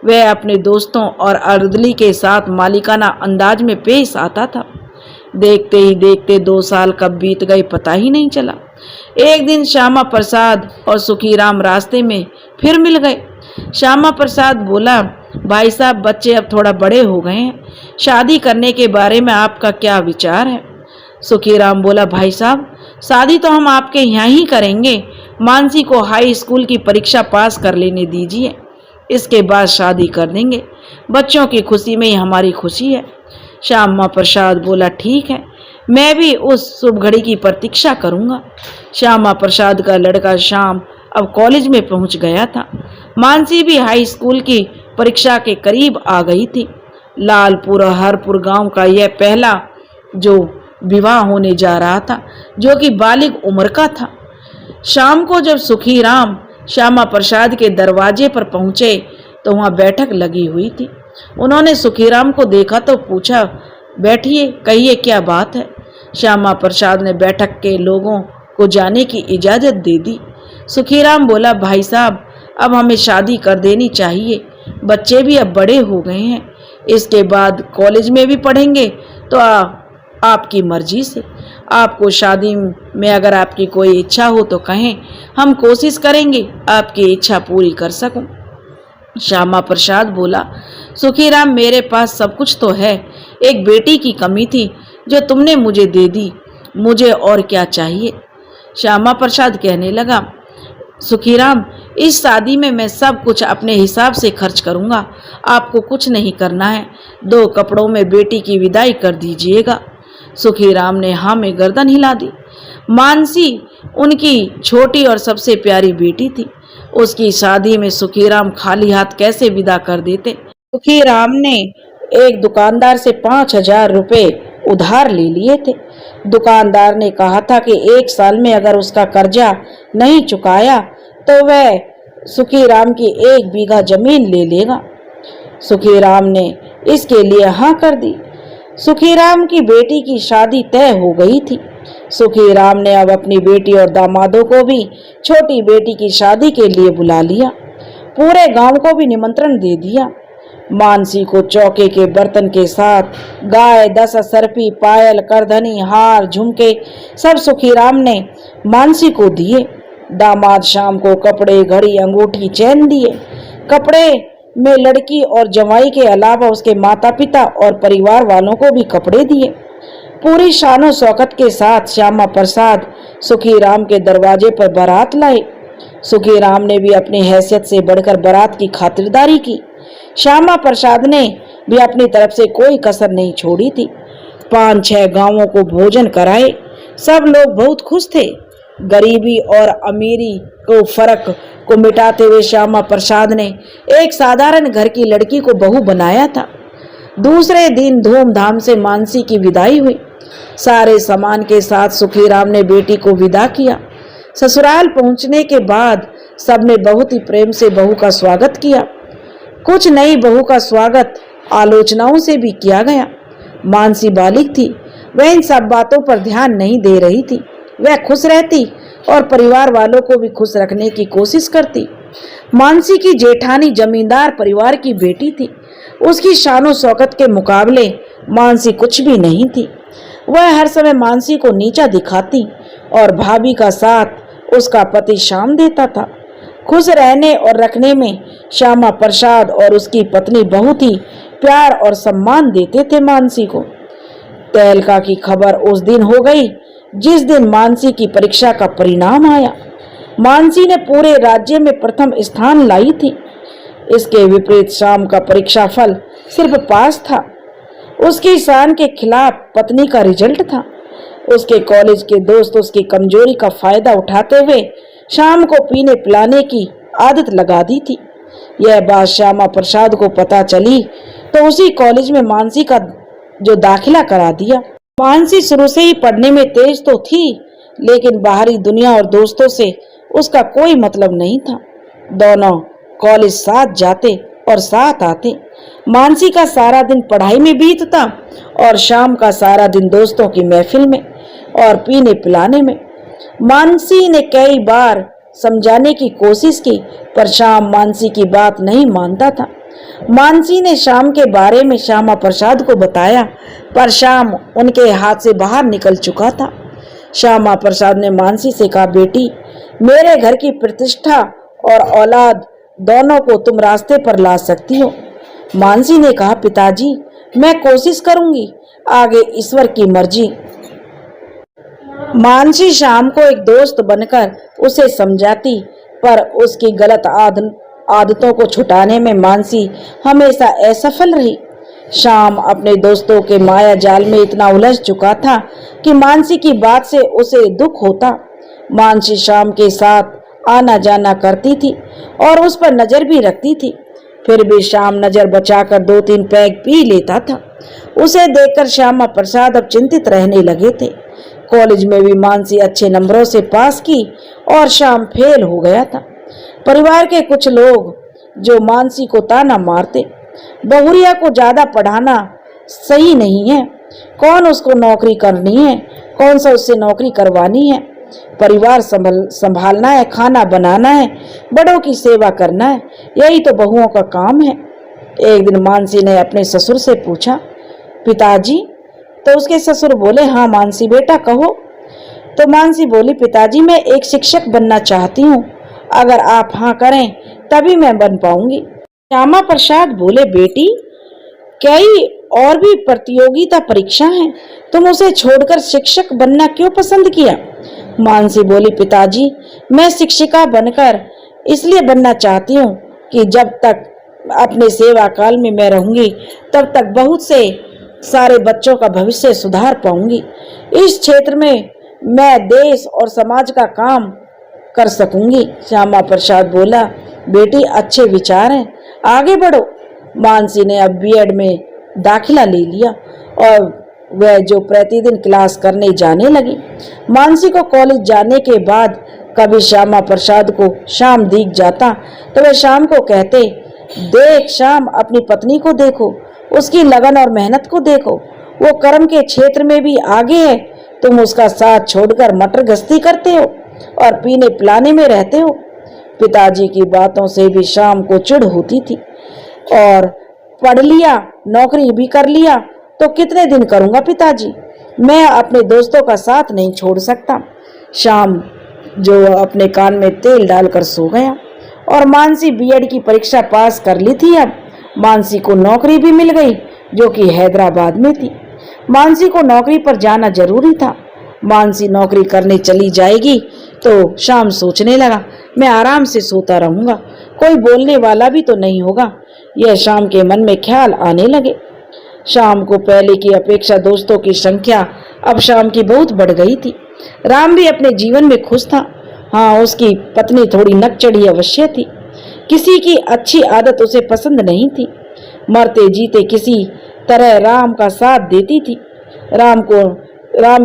वह अपने दोस्तों और अर्दली के साथ मालिकाना अंदाज में पेश आता था। देखते ही देखते 2 साल कब बीत गए पता ही नहीं चला। एक दिन श्यामा प्रसाद और सुखीराम रास्ते में फिर मिल गए। श्यामा प्रसाद बोला, भाई साहब बच्चे अब थोड़ा बड़े हो गए हैं, शादी करने के बारे में आपका क्या विचार है? सुखीराम बोला, भाई साहब शादी तो हम आपके यहाँ ही करेंगे। मानसी को हाई स्कूल की परीक्षा पास कर लेने दीजिए, इसके बाद शादी कर देंगे। बच्चों की खुशी में ही हमारी खुशी है। श्यामा प्रसाद बोला, ठीक है, मैं भी उस शुभ घड़ी की प्रतीक्षा करूंगा। श्यामा प्रसाद का लड़का श्याम अब कॉलेज में पहुंच गया था। मानसी भी हाई स्कूल की परीक्षा के करीब आ गई थी। लालपुर और हरपुर गांव का यह पहला जो विवाह होने जा रहा था, जो कि बालिग उम्र का था। शाम को जब सुखीराम श्यामा प्रसाद के दरवाजे पर पहुंचे तो वहां बैठक लगी हुई थी। उन्होंने सुखीराम को देखा तो पूछा, बैठिए, कहिए क्या बात है? श्यामा प्रसाद ने बैठक के लोगों को जाने की इजाजत दे दी। सुखीराम बोला, भाई साहब अब हमें शादी कर देनी चाहिए, बच्चे भी अब बड़े हो गए हैं, इसके बाद कॉलेज में भी पढ़ेंगे तो आपकी मर्जी से। आपको शादी में अगर आपकी कोई इच्छा हो तो कहें, हम कोशिश करेंगे आपकी इच्छा पूरी कर सकूं। श्यामा प्रसाद बोला, सुखीराम मेरे पास सब कुछ तो है, एक बेटी की कमी थी जो तुमने मुझे दे दी, मुझे और क्या चाहिए? श्यामा प्रसाद कहने लगा, सुखीराम इस शादी में मैं सब कुछ अपने हिसाब से खर्च करूंगा, आपको कुछ नहीं करना है। 2 कपड़ों में बेटी की विदाई कर दीजिएगा। सुखीराम ने हाँ में गर्दन हिला दी। मानसी उनकी छोटी और सबसे प्यारी बेटी थी। उसकी शादी में सुखीराम खाली हाथ कैसे विदा कर देते। सुखीराम ने एक दुकानदार से 5,000 रुपए उधार ले लिए थे। दुकानदार ने कहा था कि 1 साल में अगर उसका कर्जा नहीं चुकाया तो वह सुखीराम की 1 बीघा जमीन ले लेगा। सुखीराम ने इसके लिए हाँ कर दी। सुखीराम की बेटी की शादी तय हो गई थी। सुखीराम ने अब अपनी बेटी और दामादों को भी छोटी बेटी की शादी के लिए बुला लिया। पूरे गांव को भी निमंत्रण दे दिया। मानसी को चौके के बर्तन के साथ गाय, 10 सरपी, पायल, करधनी, हार, झुमके सब सुखीराम ने मानसी को दिए। दामाद शाम को कपड़े, घड़ी, अंगूठी, चैन दिए। कपड़े में लड़की और जवाई के अलावा उसके माता पिता और परिवार वालों को भी कपड़े दिए। पूरी शानो शौकत के साथ श्यामा प्रसाद सुखीराम के दरवाजे पर बारात लाए। सुखीराम ने भी अपनी हैसियत से बढ़कर बारात की खातिरदारी की। श्यामा प्रसाद ने भी अपनी तरफ से कोई कसर नहीं छोड़ी थी। 5-6 गांवों को भोजन कराए। सब लोग बहुत खुश थे। गरीबी और अमीरी को फर्क को मिटाते हुए श्यामा प्रसाद ने एक साधारण घर की लड़की को बहू बनाया था। दूसरे दिन धूमधाम से मानसी की विदाई हुई। सारे सामान के साथ सुखीराम ने बेटी को विदा किया। ससुराल पहुंचने के बाद सबने बहुत ही प्रेम से बहू का स्वागत किया। कुछ नई बहू का स्वागत आलोचनाओं से भी किया गया। मानसी बालिग थी, वह इन सब बातों पर ध्यान नहीं दे रही थी। वह खुश रहती और परिवार वालों को भी खुश रखने की कोशिश करती। मानसी की जेठानी जमींदार परिवार की बेटी थी। उसकी शानो शौकत के मुकाबले मानसी कुछ भी नहीं थी। वह हर समय मानसी को नीचा दिखाती और भाभी का साथ उसका पति श्याम देता था। खुश रहने और रखने में श्यामा प्रसाद और उसकी पत्नी बहुत ही प्यार और सम्मान देते थे मानसी को। तहलका की खबर उस दिन हो गई जिस दिन मानसी की परीक्षा का परिणाम आया। मानसी ने पूरे राज्य में प्रथम स्थान लाई थी। इसके विपरीत श्याम का परीक्षा फल सिर्फ पास था। उसकी शान के खिलाफ पत्नी का रिजल्ट था। उसके कॉलेज के दोस्त उसकी कमजोरी का फायदा उठाते हुए श्याम को पीने पिलाने की आदत लगा दी थी। यह बात श्यामा प्रसाद को पता चली तो उसी कॉलेज में मानसी का जो दाखिला करा दिया। मानसी शुरू से ही पढ़ने में तेज तो थी, लेकिन बाहरी दुनिया और दोस्तों से उसका कोई मतलब नहीं था। दोनों कॉलेज साथ जाते और साथ आते। मानसी का सारा दिन पढ़ाई में बीतता और शाम का सारा दिन दोस्तों की महफिल में और पीने पिलाने में। मानसी ने कई बार समझाने की कोशिश की, पर श्याम मानसी की बात नहीं मानता था। मानसी ने श्याम के बारे में श्यामा प्रसाद को बताया, पर श्याम उनके हाथ से बाहर निकल चुका था। श्यामा प्रसाद ने मानसी से कहा, बेटी, मेरे घर की प्रतिष्ठा और औलाद दोनों को तुम रास्ते पर ला सकती हो। मानसी ने कहा, पिताजी, मैं कोशिश करूंगी, आगे ईश्वर की मर्जी। मानसी श्याम को एक दोस्त बनकर उसे समझाती, पर उसकी गलत आदतों को छुटाने में मानसी हमेशा असफल रही। श्याम अपने दोस्तों के माया जाल में इतना उलझ चुका था कि मानसी की बात से उसे दुख होता। मानसी श्याम के साथ आना जाना करती थी और उस पर नजर भी रखती थी, फिर भी श्याम नजर बचाकर 2-3 पैग पी लेता था। उसे देखकर श्यामा प्रसाद अब चिंतित रहने लगे थे। कॉलेज में भी मानसी अच्छे नंबरों से पास की और श्याम फेल हो गया था। परिवार के कुछ लोग जो मानसी को ताना मारते, बहुरिया को ज्यादा पढ़ाना सही नहीं है, कौन उसको नौकरी करनी है, कौन सा उससे नौकरी करवानी है, परिवार संभालना है, खाना बनाना है, बड़ों की सेवा करना है, यही तो बहुओं का काम है। एक दिन मानसी ने अपने ससुर से पूछा, पिताजी? तो उसके ससुर बोले, हाँ मानसी बेटा कहो। तो मानसी बोली, पिताजी, मैं एक शिक्षक बनना चाहती हूँ, अगर आप हाँ करें तभी मैं बन पाऊंगी। श्यामा प्रसाद बोले, बेटी, कई और भी प्रतियोगिता परीक्षा हैं, तुम उसे छोड़कर शिक्षक बनना क्यों पसंद किया? मानसी बोली, पिताजी, मैं शिक्षिका बनकर इसलिए बनना चाहती हूँ कि जब तक अपने सेवा काल में मैं रहूंगी तब तक बहुत से सारे बच्चों का भविष्य सुधार पाऊंगी। इस क्षेत्र में मैं देश और समाज का काम कर सकूंगी। श्यामा प्रसाद बोला, बेटी अच्छे विचार हैं, आगे बढ़ो। मानसी ने अब बीएड में दाखिला ले लिया और वह जो प्रतिदिन क्लास करने जाने लगी। मानसी को कॉलेज जाने के बाद कभी श्यामा प्रसाद को शाम दिख जाता तो वह शाम को कहते, देख शाम, अपनी पत्नी को देखो, उसकी लगन और मेहनत को देखो, वो कर्म के क्षेत्र में भी आगे है। तुम उसका साथ छोड़कर मटर गश्ती करते हो और पीने पिलाने में रहते हो। पिताजी की बातों से भी शाम को चिढ़ होती थी। और पढ़ लिया, नौकरी भी कर लिया तो कितने दिन करूंगा पिताजी, मैं अपने दोस्तों का साथ नहीं छोड़ सकता। शाम जो अपने कान में तेल डालकर सो गया। और मानसी बीएड की परीक्षा पास कर ली थी। अब मानसी को नौकरी भी मिल गई जो कि हैदराबाद में थी। मानसी को नौकरी पर जाना जरूरी था। मानसी नौकरी करने चली जाएगी तो शाम सोचने लगा, मैं आराम से सोता रहूंगा, कोई बोलने वाला भी तो नहीं होगा। यह शाम के मन में ख्याल आने लगे। शाम को पहले की अपेक्षा दोस्तों की संख्या अब शाम की बहुत बढ़ गई थी। राम भी अपने जीवन में खुश था। हाँ, उसकी पत्नी थोड़ी नकचढ़ी अवश्य थी। किसी की अच्छी आदत उसे पसंद नहीं थी। मरते जीते किसी तरह राम का साथ देती थी। राम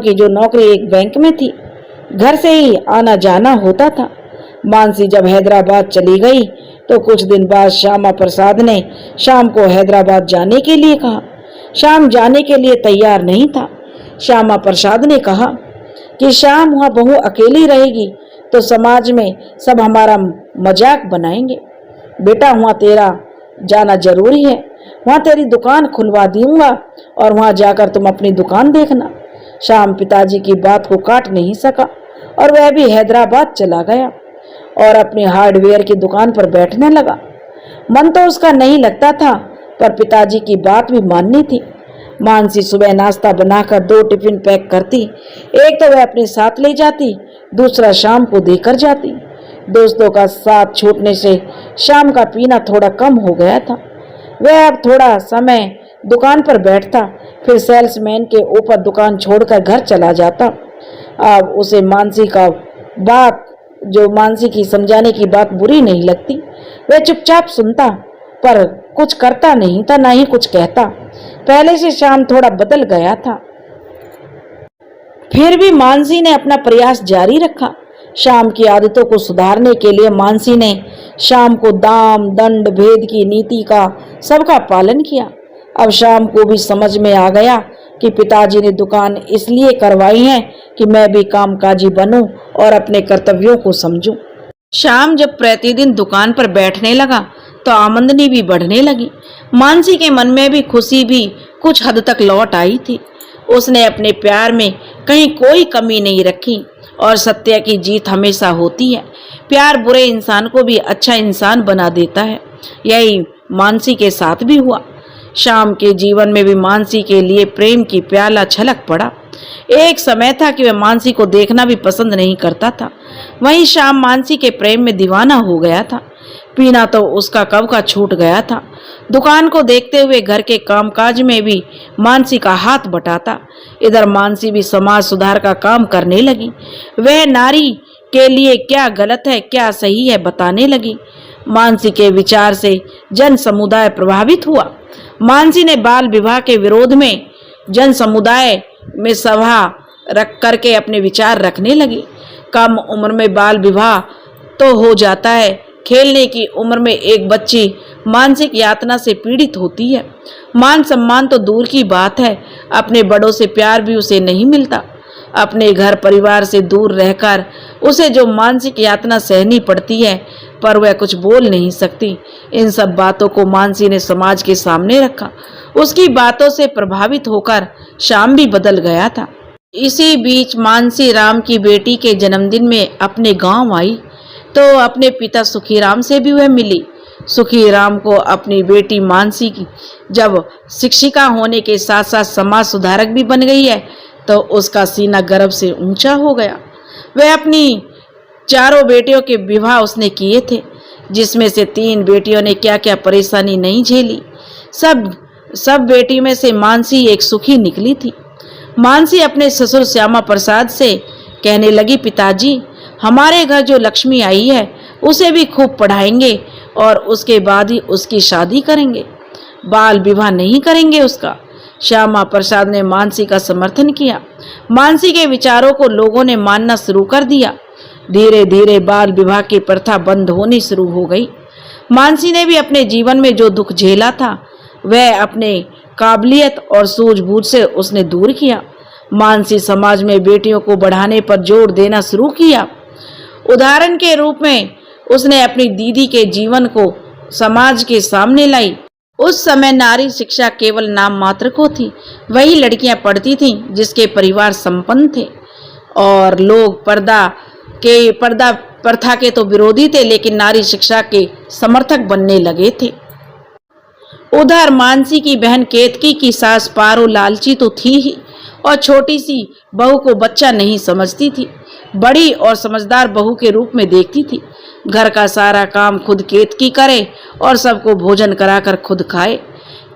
की जो नौकरी एक बैंक में थी, घर से ही आना जाना होता था। मानसी जब हैदराबाद चली गई तो कुछ दिन बाद श्यामा प्रसाद ने शाम को हैदराबाद जाने के लिए कहा। शाम जाने के लिए तैयार नहीं था। श्यामा प्रसाद ने कहा कि शाम, वहाँ बहू अकेली रहेगी तो समाज में सब हमारा मजाक बनाएंगे। बेटा, वहाँ तेरा जाना जरूरी है, वहाँ तेरी दुकान खुलवा दूंगा और वहाँ जाकर तुम अपनी दुकान देखना। शाम पिताजी की बात को काट नहीं सका और वह भी हैदराबाद चला गया और अपनी हार्डवेयर की दुकान पर बैठने लगा। मन तो उसका नहीं लगता था पर पिताजी की बात भी माननी थी। मानसी सुबह नाश्ता बनाकर 2 टिफिन पैक करती। एक तो वह अपने साथ ले जाती, दूसरा शाम को देकर जाती। दोस्तों का साथ छूटने से शाम का पीना थोड़ा कम हो गया था। वह अब थोड़ा समय दुकान पर बैठता, फिर सेल्समैन के ऊपर दुकान छोड़कर घर चला जाता। अब उसे मानसी की समझाने की बात बुरी नहीं लगती। वह चुपचाप सुनता पर कुछ करता नहीं था, ना ही कुछ कहता। पहले से शाम थोड़ा बदल गया था। फिर भी मानसी ने अपना प्रयास जारी रखा। शाम की आदतों को सुधारने के लिए मानसी ने शाम को दाम दंड भेद की नीति का सबका पालन किया। अब शाम को भी समझ में आ गया कि पिताजी ने दुकान इसलिए करवाई है कि मैं भी कामकाजी बनूं और अपने कर्तव्यों को समझूं। शाम जब प्रतिदिन दुकान पर बैठने लगा तो आमदनी भी बढ़ने लगी। मानसी के मन में भी खुशी भी कुछ हद तक लौट आई थी। उसने अपने प्यार में कहीं कोई कमी नहीं रखी और सत्य की जीत हमेशा होती है। प्यार बुरे इंसान को भी अच्छा इंसान बना देता है। यही मानसी के साथ भी हुआ। शाम के जीवन में भी मानसी के लिए प्रेम की प्याला छलक पड़ा। एक समय था कि वह मानसी को देखना भी पसंद नहीं करता था। वहीं शाम मानसी के प्रेम में दीवाना हो गया था। पीना तो उसका कब का छूट गया था। दुकान को देखते हुए घर के कामकाज में भी मानसी का हाथ बटाता। इधर मानसी भी समाज सुधार का काम करने लगी। वह नारी के लिए क्या गलत है क्या सही है बताने लगी। मानसी के विचार से जन समुदाय प्रभावित हुआ। मानसी ने बाल विवाह के विरोध में जन समुदाय में सभा रख करके अपने विचार रखने लगी। कम उम्र में बाल विवाह तो हो जाता है, खेलने की उम्र में एक बच्ची मानसिक यातना से पीड़ित होती है। मान सम्मान तो दूर की बात है, अपने बड़ों से प्यार भी उसे नहीं मिलता। अपने घर परिवार से दूर रहकर उसे जो मानसिक यातना सहनी पड़ती है पर वह कुछ बोल नहीं सकती। इन सब बातों को मानसी ने समाज के सामने रखा। उसकी बातों से प्रभावित होकर शाम भी बदल गया था। इसी बीच मानसी राम की बेटी के जन्मदिन में अपने गांव आई तो अपने पिता सुखीराम से भी वह मिली। सुखीराम को अपनी बेटी मानसी की जब शिक्षिका होने के साथ साथ समाज सुधारक भी बन गई है तो उसका सीना गर्व से ऊंचा हो गया। वह अपनी 4 बेटियों के विवाह उसने किए थे। जिसमें से 3 बेटियों ने क्या क्या परेशानी नहीं झेली। सब बेटी में से मानसी एक सुखी निकली थी। मानसी अपने ससुर श्यामा प्रसाद से कहने लगी, पिताजी हमारे घर जो लक्ष्मी आई है उसे भी खूब पढ़ाएंगे और उसके बाद ही उसकी शादी करेंगे, बाल विवाह नहीं करेंगे उसका। श्यामा प्रसाद ने मानसी का समर्थन किया। मानसी के विचारों को लोगों ने मानना शुरू कर दिया। धीरे धीरे बाल विवाह की प्रथा बंद होनी शुरू हो गई। मानसी ने भी अपने जीवन में जो दुख झेला था वह अपने काबिलियत और सूझबूझ से उसने दूर किया। मानसी समाज में बेटियों को बढ़ाने पर जोर देना शुरू किया। उदाहरण के रूप में उसने अपनी दीदी के जीवन को समाज के सामने लाई। उस समय नारी शिक्षा केवल नाम मात्र को थी। वही लड़कियां पढ़ती थीं जिसके परिवार संपन्न थे और लोग पर्दा प्रथा के तो विरोधी थे, लेकिन नारी शिक्षा के समर्थक बनने लगे थे। उधर मानसी की बहन केतकी की सास पारो लालची तो थी ही और छोटी सी बहू को बच्चा नहीं समझती थी, बड़ी और समझदार बहू के रूप में देखती थी। घर का सारा काम खुद केतकी करे और सबको भोजन कराकर खुद खाए।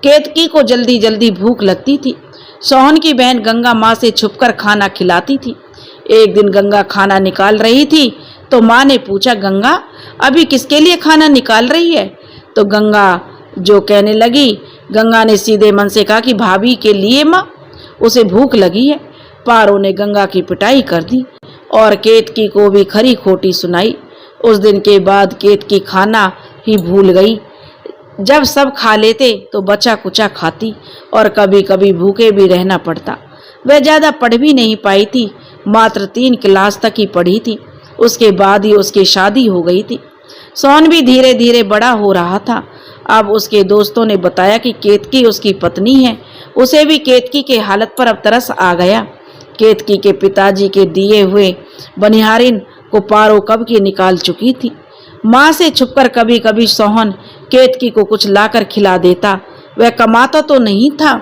केतकी को जल्दी जल्दी भूख लगती थी। सोहन की बहन गंगा माँ से छुपकर खाना खिलाती थी। एक दिन गंगा खाना निकाल रही थी तो माँ ने पूछा, गंगा अभी किसके लिए खाना निकाल रही है? तो गंगा जो कहने लगी, गंगा ने सीधे मन से कहा कि भाभी के लिए माँ, उसे भूख लगी है। पारो ने गंगा की पिटाई कर दी और केतकी को भी खरी खोटी सुनाई। उस दिन के बाद केतकी खाना ही भूल गई। जब सब खा लेते तो बचा कुचा खाती और कभी कभी भूखे भी रहना पड़ता। वह ज़्यादा पढ़ भी नहीं पाई थी, मात्र 3 क्लास तक ही पढ़ी थी। उसके बाद ही उसकी शादी हो गई थी। सोहन भी धीरे धीरे बड़ा हो रहा था। अब उसके दोस्तों ने बताया कि केतकी उसकी पत्नी है। उसे भी केतकी के हालत पर अब तरस आ गया। केतकी के पिताजी के दिए हुए बनिहारिन को पारो कब की निकाल चुकी थी। माँ से छुपकर कभी कभी सोहन केतकी को कुछ लाकर खिला देता। वह कमाता तो नहीं था।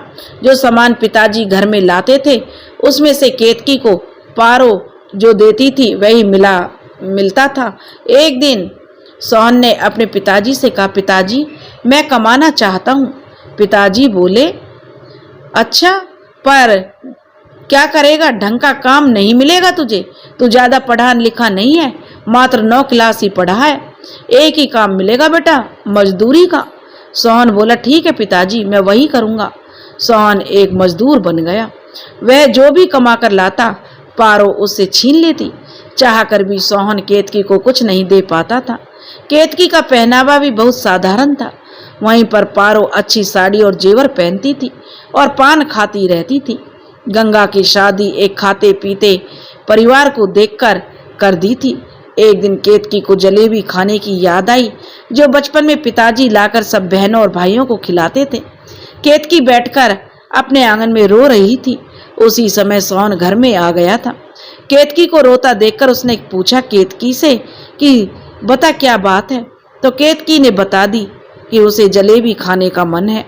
जो सामान पिताजी घर में लाते थे उसमें से केतकी को पारो जो देती थी वही मिलता था। एक दिन सोहन ने अपने पिताजी से कहा, पिताजी मैं कमाना चाहता हूँ। पिताजी बोले, अच्छा पर क्या करेगा, ढंग का काम नहीं मिलेगा तुझे, तू ज़्यादा पढ़ा लिखा नहीं है, मात्र 9 क्लास ही पढ़ा है। एक ही काम मिलेगा बेटा, मजदूरी का। सोहन बोला, ठीक है पिताजी मैं वही करूँगा। सोहन एक मजदूर बन गया। वह जो भी कमा कर लाता पारो उससे छीन लेती। चाहकर भी सोहन केतकी को कुछ नहीं दे पाता था। केतकी का पहनावा भी बहुत साधारण था। वहीं पर पारो अच्छी साड़ी और जेवर पहनती थी और पान खाती रहती थी। गंगा की शादी एक खाते पीते परिवार को देखकर कर दी थी। एक दिन केतकी को जलेबी खाने की याद आई जो बचपन में पिताजी लाकर सब बहनों और भाइयों को खिलाते थे। केतकी बैठकर अपने आंगन में रो रही थी। उसी समय सोहन घर में आ गया था। केतकी को रोता देखकर उसने पूछा केतकी से कि बता क्या बात है। तो केतकी ने बता दी कि उसे जलेबी खाने का मन है।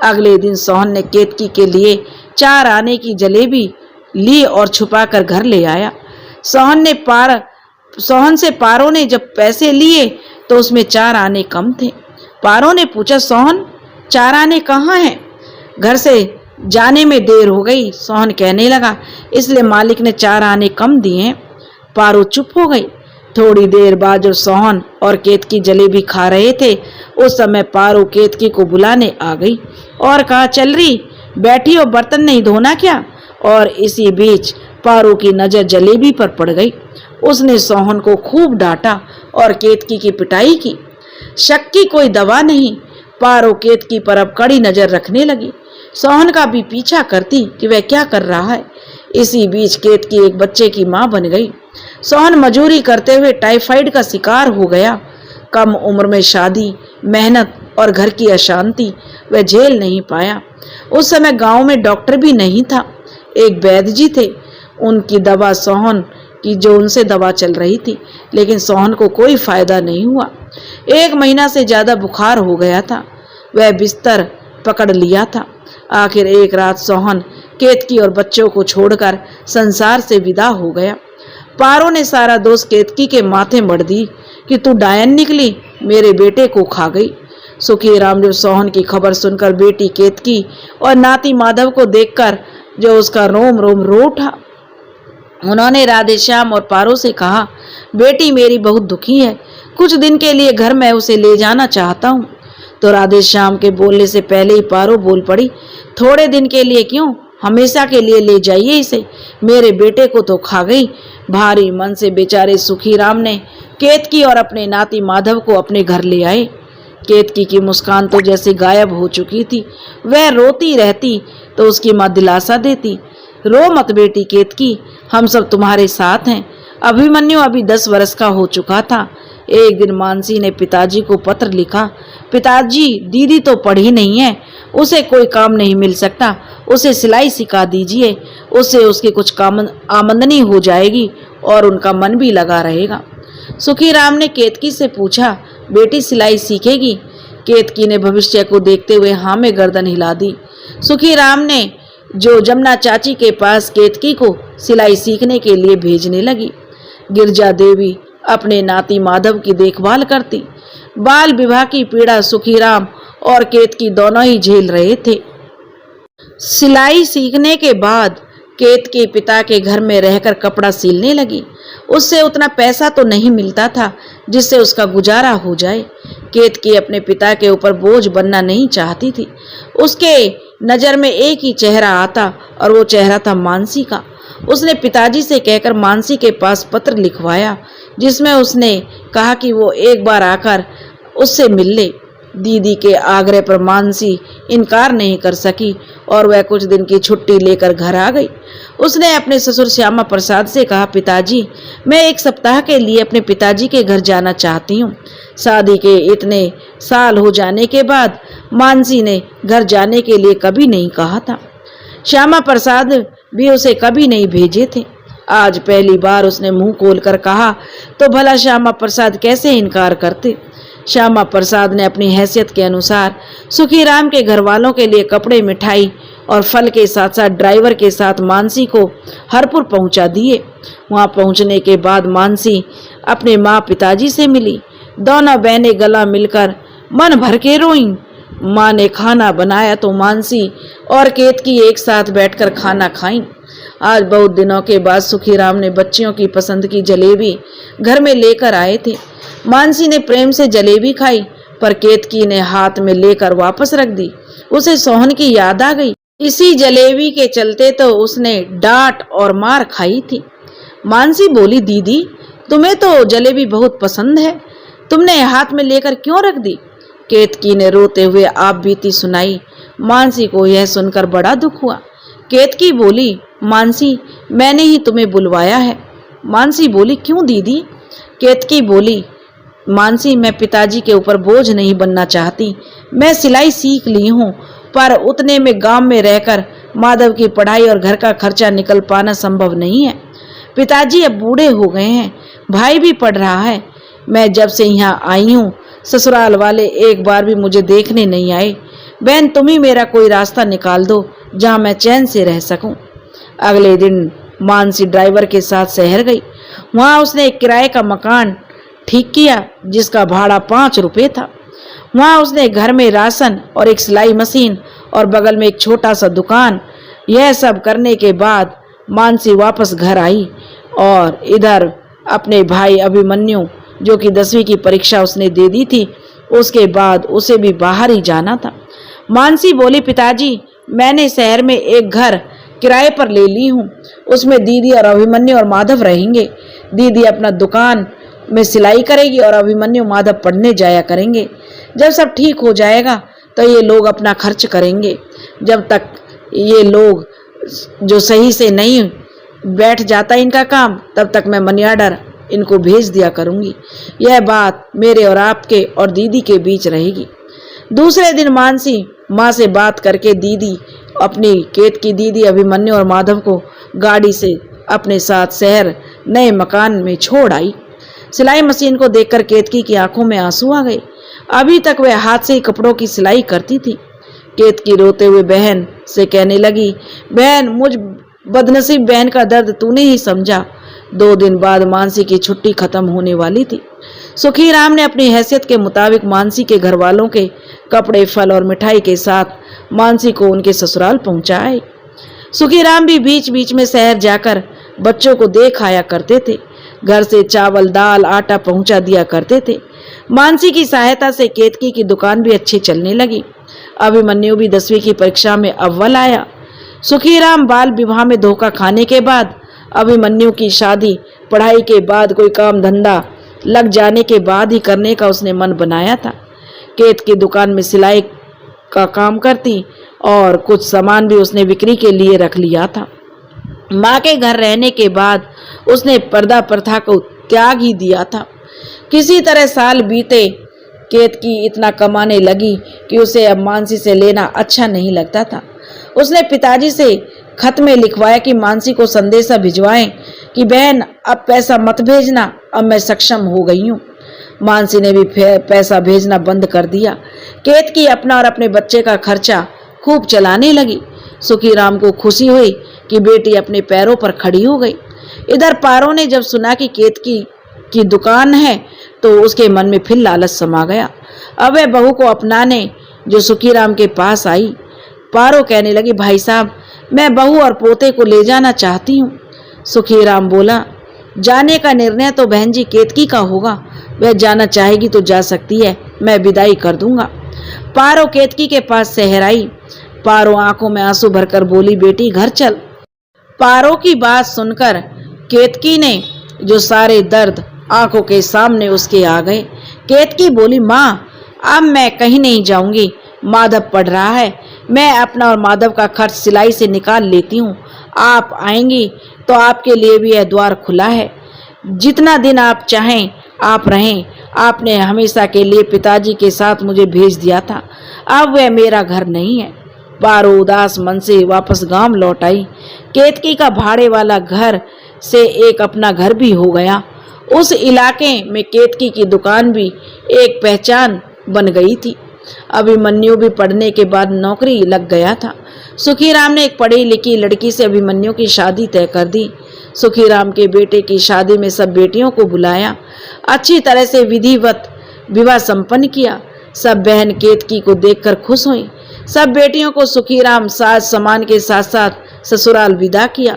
अगले दिन सोहन ने केतकी के लिए 4 आने की जलेबी ली और छुपाकर घर ले आया। सोहन से पारो ने जब पैसे लिए तो उसमें 4 आने कम थे। पारो ने पूछा, सोहन 4 आने कहाँ हैं? घर से जाने में देर हो गई, सोहन कहने लगा, इसलिए मालिक ने 4 आने कम दिए हैं। पारो चुप हो गई। थोड़ी देर बाद जब सोहन और केतकी जलेबी खा रहे थे उस समय पारो केतकी को बुलाने आ गई और कहा, चल रही बैठी हो, बर्तन नहीं धोना क्या? और इसी बीच पारो की नजर जलेबी पर पड़ गई। उसने सोहन को खूब डांटा और केतकी की पिटाई की। शक की कोई दवा नहीं। पारो केतकी पर अब कड़ी नजर रखने लगी। सोहन का भी पीछा करती कि वह क्या कर रहा है। इसी बीच केतकी एक बच्चे की मां बन गई। सोहन मजूरी करते हुए टाइफाइड का शिकार हो गया। कम उम्र में शादी, मेहनत और घर की अशांति वह झेल नहीं पाया। उस समय गांव में डॉक्टर भी नहीं था। एक वैद्य जी थे, उनकी दवा सोहन की जो उनसे दवा चल रही थी, लेकिन सोहन को कोई फायदा नहीं हुआ। 1 महीना से ज्यादा बुखार हो गया था। वह बिस्तर पकड़ लिया था। आखिर एक रात सोहन केतकी और बच्चों को छोड़कर संसार से विदा हो गया। पारो ने सारा दोष केतकी के माथे मढ़ दी कि तू डायन निकली, मेरे बेटे को खा गई। सुखीराम जब सोहन की खबर सुनकर बेटी केतकी और नाती माधव को देखकर जो उसका रोम रोम रो उठा। उन्होंने राधेश्याम और पारो से कहा, बेटी मेरी बहुत दुखी है, कुछ दिन के लिए घर में उसे ले जाना चाहता हूँ। तो राधेश्याम के बोलने से पहले ही पारो बोल पड़ी, थोड़े दिन के लिए क्यों, हमेशा के लिए ले जाइए इसे, मेरे बेटे को तो खा गई। भारी मन से बेचारे सुखीराम ने केतकी और अपने नाती माधव को अपने घर ले आए। केतकी की मुस्कान तो जैसे गायब हो चुकी थी। वह रोती रहती तो उसकी माँ दिलासा देती, रो मत बेटी केतकी, हम सब तुम्हारे साथ हैं। अभिमन्यु अभी 10 वर्ष का हो चुका था। एक दिन मानसी ने पिताजी को पत्र लिखा, पिताजी दीदी तो पढ़ी नहीं है, उसे कोई काम नहीं मिल सकता, उसे सिलाई सिखा दीजिए, उससे उसकी कुछ आमदनी हो जाएगी और उनका मन भी लगा रहेगा। सुखीराम ने केतकी से पूछा, बेटी सिलाई सीखेगी? केतकी ने भविष्य को देखते हुए हाँ में गर्दन हिला दी। सुखीराम ने जो जमुना चाची के पास केतकी को सिलाई सीखने के लिए भेजने लगी। गिरजा देवी अपने नाती माधव की देखभाल करती। बाल विवाह की पीड़ा सुखीराम और केतकी दोनों ही झेल रहे थे। सिलाई सीखने के बाद केतकी पिता के घर में रहकर कपड़ा सिलने लगी। उससे उतना पैसा तो नहीं मिलता था जिससे उसका गुजारा हो जाए। केतकी अपने पिता के ऊपर बोझ बनना नहीं चाहती थी। उसके नज़र में एक ही चेहरा आता और वो चेहरा था मानसी का। उसने पिताजी से कहकर मानसी के पास पत्र लिखवाया जिसमें उसने कहा कि वो एक बार आकर उससे मिल ले। दीदी के आग्रह पर मानसी इनकार नहीं कर सकी और वह कुछ दिन की छुट्टी लेकर घर आ गई। उसने अपने ससुर श्यामा प्रसाद से कहा, पिताजी मैं 1 सप्ताह के लिए अपने पिताजी के घर जाना चाहती हूँ। शादी के इतने साल हो जाने के बाद मानसी ने घर जाने के लिए कभी नहीं कहा था। श्यामा प्रसाद भी उसे कभी नहीं भेजे थे। आज पहली बार उसने मुंह खोलकर कहा तो भला श्यामा प्रसाद कैसे इनकार करते। श्यामा प्रसाद ने अपनी हैसियत के अनुसार सुखीराम के घर वालों के लिए कपड़े, मिठाई और फल के साथ साथ ड्राइवर के साथ मानसी को हरपुर पहुंचा दिए। वहां पहुंचने के बाद मानसी अपने माँ पिताजी से मिली। दोनों बहनें गला मिलकर मन भर के रोईं। माँ ने खाना बनाया तो मानसी और केतकी एक साथ बैठकर खाना खाईं। आज बहुत दिनों के बाद सुखीराम ने बच्चियों की पसंद की जलेबी घर में लेकर आए थे। मानसी ने प्रेम से जलेबी खाई पर केतकी ने हाथ में लेकर वापस रख दी। उसे सोहन की याद आ गई। इसी जलेबी के चलते तो उसने डांट और मार खाई थी। मानसी बोली, दीदी तुम्हें तो जलेबी बहुत पसंद है, तुमने हाथ में लेकर क्यों रख दी? केतकी ने रोते हुए आप बीती सुनाई। मानसी को यह सुनकर बड़ा दुख हुआ। केतकी बोली, मानसी मैंने ही तुम्हें बुलवाया है। मानसी बोली, क्यों दीदी? केतकी बोली, मानसी मैं पिताजी के ऊपर बोझ नहीं बनना चाहती। मैं सिलाई सीख ली हूँ पर उतने में गांव में रहकर माधव की पढ़ाई और घर का खर्चा निकल पाना संभव नहीं है। पिताजी अब बूढ़े हो गए हैं, भाई भी पढ़ रहा है। मैं जब से यहाँ आई हूँ ससुराल वाले एक बार भी मुझे देखने नहीं आए। बहन तुम ही मेरा कोई रास्ता निकाल दो जहाँ मैं चैन से रह सकूं। अगले दिन मानसी ड्राइवर के साथ शहर गई। वहाँ उसने एक किराए का मकान ठीक किया जिसका भाड़ा 5 रुपये था। वहाँ उसने घर में राशन और एक सिलाई मशीन और बगल में एक छोटा सा दुकान। यह सब करने के बाद मानसी वापस घर आई और इधर अपने भाई अभिमन्यु जो कि 10वीं की परीक्षा उसने दे दी थी, उसके बाद उसे भी बाहर ही जाना था। मानसी बोली, पिताजी मैंने शहर में एक घर किराए पर ले ली हूँ, उसमें दीदी और अभिमन्यु और माधव रहेंगे। दीदी अपना दुकान में सिलाई करेगी और अभिमन्यु माधव पढ़ने जाया करेंगे। जब सब ठीक हो जाएगा तो ये लोग अपना खर्च करेंगे। जब तक ये लोग जो सही से नहीं बैठ जाता इनका काम तब तक मैं मनी ऑर्डर इनको भेज दिया करूँगी। यह बात मेरे और आपके और दीदी के बीच रहेगी। दूसरे दिन मानसी माँ से बात करके दीदी अपनी केतकी दीदी अभिमन्यु और माधव को गाड़ी से अपने साथ शहर नए मकान में छोड़ आई। सिलाई मशीन को देखकर केतकी की आंखों में आंसू आ गए। अभी तक वह हाथ से ही कपड़ों की सिलाई करती थी। केतकी रोते हुए बहन से कहने लगी, बहन मुझ बदनसीब बहन का दर्द तूने ही समझा। 2 दिन बाद मानसी की छुट्टी खत्म होने वाली थी। सुखीराम ने अपनी हैसियत के मुताबिक मानसी के घर वालों के कपड़े, फल और मिठाई के साथ मानसी को उनके ससुराल पहुंचाए। सुखीराम भी बीच बीच में शहर जाकर बच्चों को देख आया करते थे। घर से चावल, दाल, आटा पहुंचा दिया करते थे। मानसी की सहायता से केतकी की दुकान भी अच्छी चलने लगी। अभिमन्यु भी 10वीं की परीक्षा में अव्वल आया। सुखीराम बाल विवाह में धोखा खाने के बाद अभिमन्यु की शादी पढ़ाई के बाद कोई काम धंधा लग जाने के बाद ही करने का उसने मन बनाया था। केत की दुकान में सिलाई का काम करती और कुछ सामान भी उसने बिक्री के लिए रख लिया था। माँ के घर रहने के बाद उसने पर्दा प्रथा को त्याग ही दिया था। किसी तरह साल बीते, केतकी इतना कमाने लगी कि उसे अब मानसी से लेना अच्छा नहीं लगता था। उसने पिताजी से खत में लिखवाया कि मानसी को संदेशा भिजवाएं कि बहन अब पैसा मत भेजना, अब मैं सक्षम हो गई हूँ। मानसी ने भी पैसा भेजना बंद कर दिया। केतकी अपना और अपने बच्चे का खर्चा खूब चलाने लगी। सुखीराम को खुशी हुई कि बेटी अपने पैरों पर खड़ी हो गई। इधर पारो ने जब सुना कि केतकी की दुकान है तो उसके मन में फिर लालच समा गया। अब वह बहू को अपनाने जो सुखीराम के पास आई। पारो कहने लगी, भाई साहब, मैं बहू और पोते को ले जाना चाहती हूँ। सुखीराम बोला, जाने का निर्णय तो बहन जी केतकी का होगा, वह जाना चाहेगी तो जा सकती है, मैं विदाई कर दूंगा। पारो केतकी के पास शहर आई। पारो आंखों में आंसू भरकर बोली, बेटी घर चल। पारो की बात सुनकर केतकी ने जो सारे दर्द आंखों के सामने उसके आ गए। केतकी बोली, माँ अब मैं कहीं नहीं जाऊंगी, माधव पढ़ रहा है, मैं अपना और माधव का खर्च सिलाई से निकाल लेती हूँ। आप आएंगी तो आपके लिए भी यह द्वार खुला है, जितना दिन आप चाहें आप रहें। आपने हमेशा के लिए पिताजी के साथ मुझे भेज दिया था, अब वह मेरा घर नहीं है। पारो उदास मन से वापस गांव लौट आई। केतकी का भाड़े वाला घर से एक अपना घर भी हो गया। उस इलाके में केतकी की दुकान भी एक पहचान बन गई थी। अभिमन्यु भी पढ़ने के बाद नौकरी लग गया था। सुखीराम ने एक पढ़ी लिखी लड़की से अभिमन्यु की शादी तय कर दी। सुखीराम के बेटे की शादी में सब बेटियों को बुलाया, अच्छी तरह से विधिवत विवाह संपन्न किया। सब बहन केतकी को देखकर खुश हुई। सब बेटियों को सुखीराम साज सम्मान के साथ साथ ससुराल विदा किया।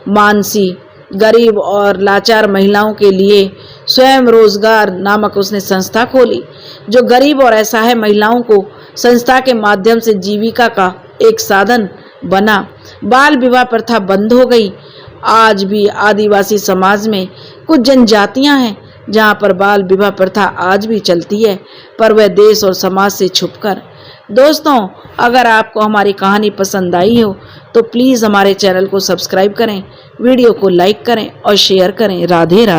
मानसी गरीब और लाचार महिलाओं के लिए स्वयं रोजगार नामक उसने संस्था खोली, जो गरीब और असहाय महिलाओं को संस्था के माध्यम से जीविका का एक साधन बना। बाल विवाह प्रथा बंद हो गई। आज भी आदिवासी समाज में कुछ जनजातियां हैं जहां पर बाल विवाह प्रथा आज भी चलती है, पर वह देश और समाज से छुपकर। दोस्तों, अगर आपको हमारी कहानी पसंद आई हो तो प्लीज़ हमारे चैनल को सब्सक्राइब करें, वीडियो को लाइक करें और शेयर करें। राधे राधे।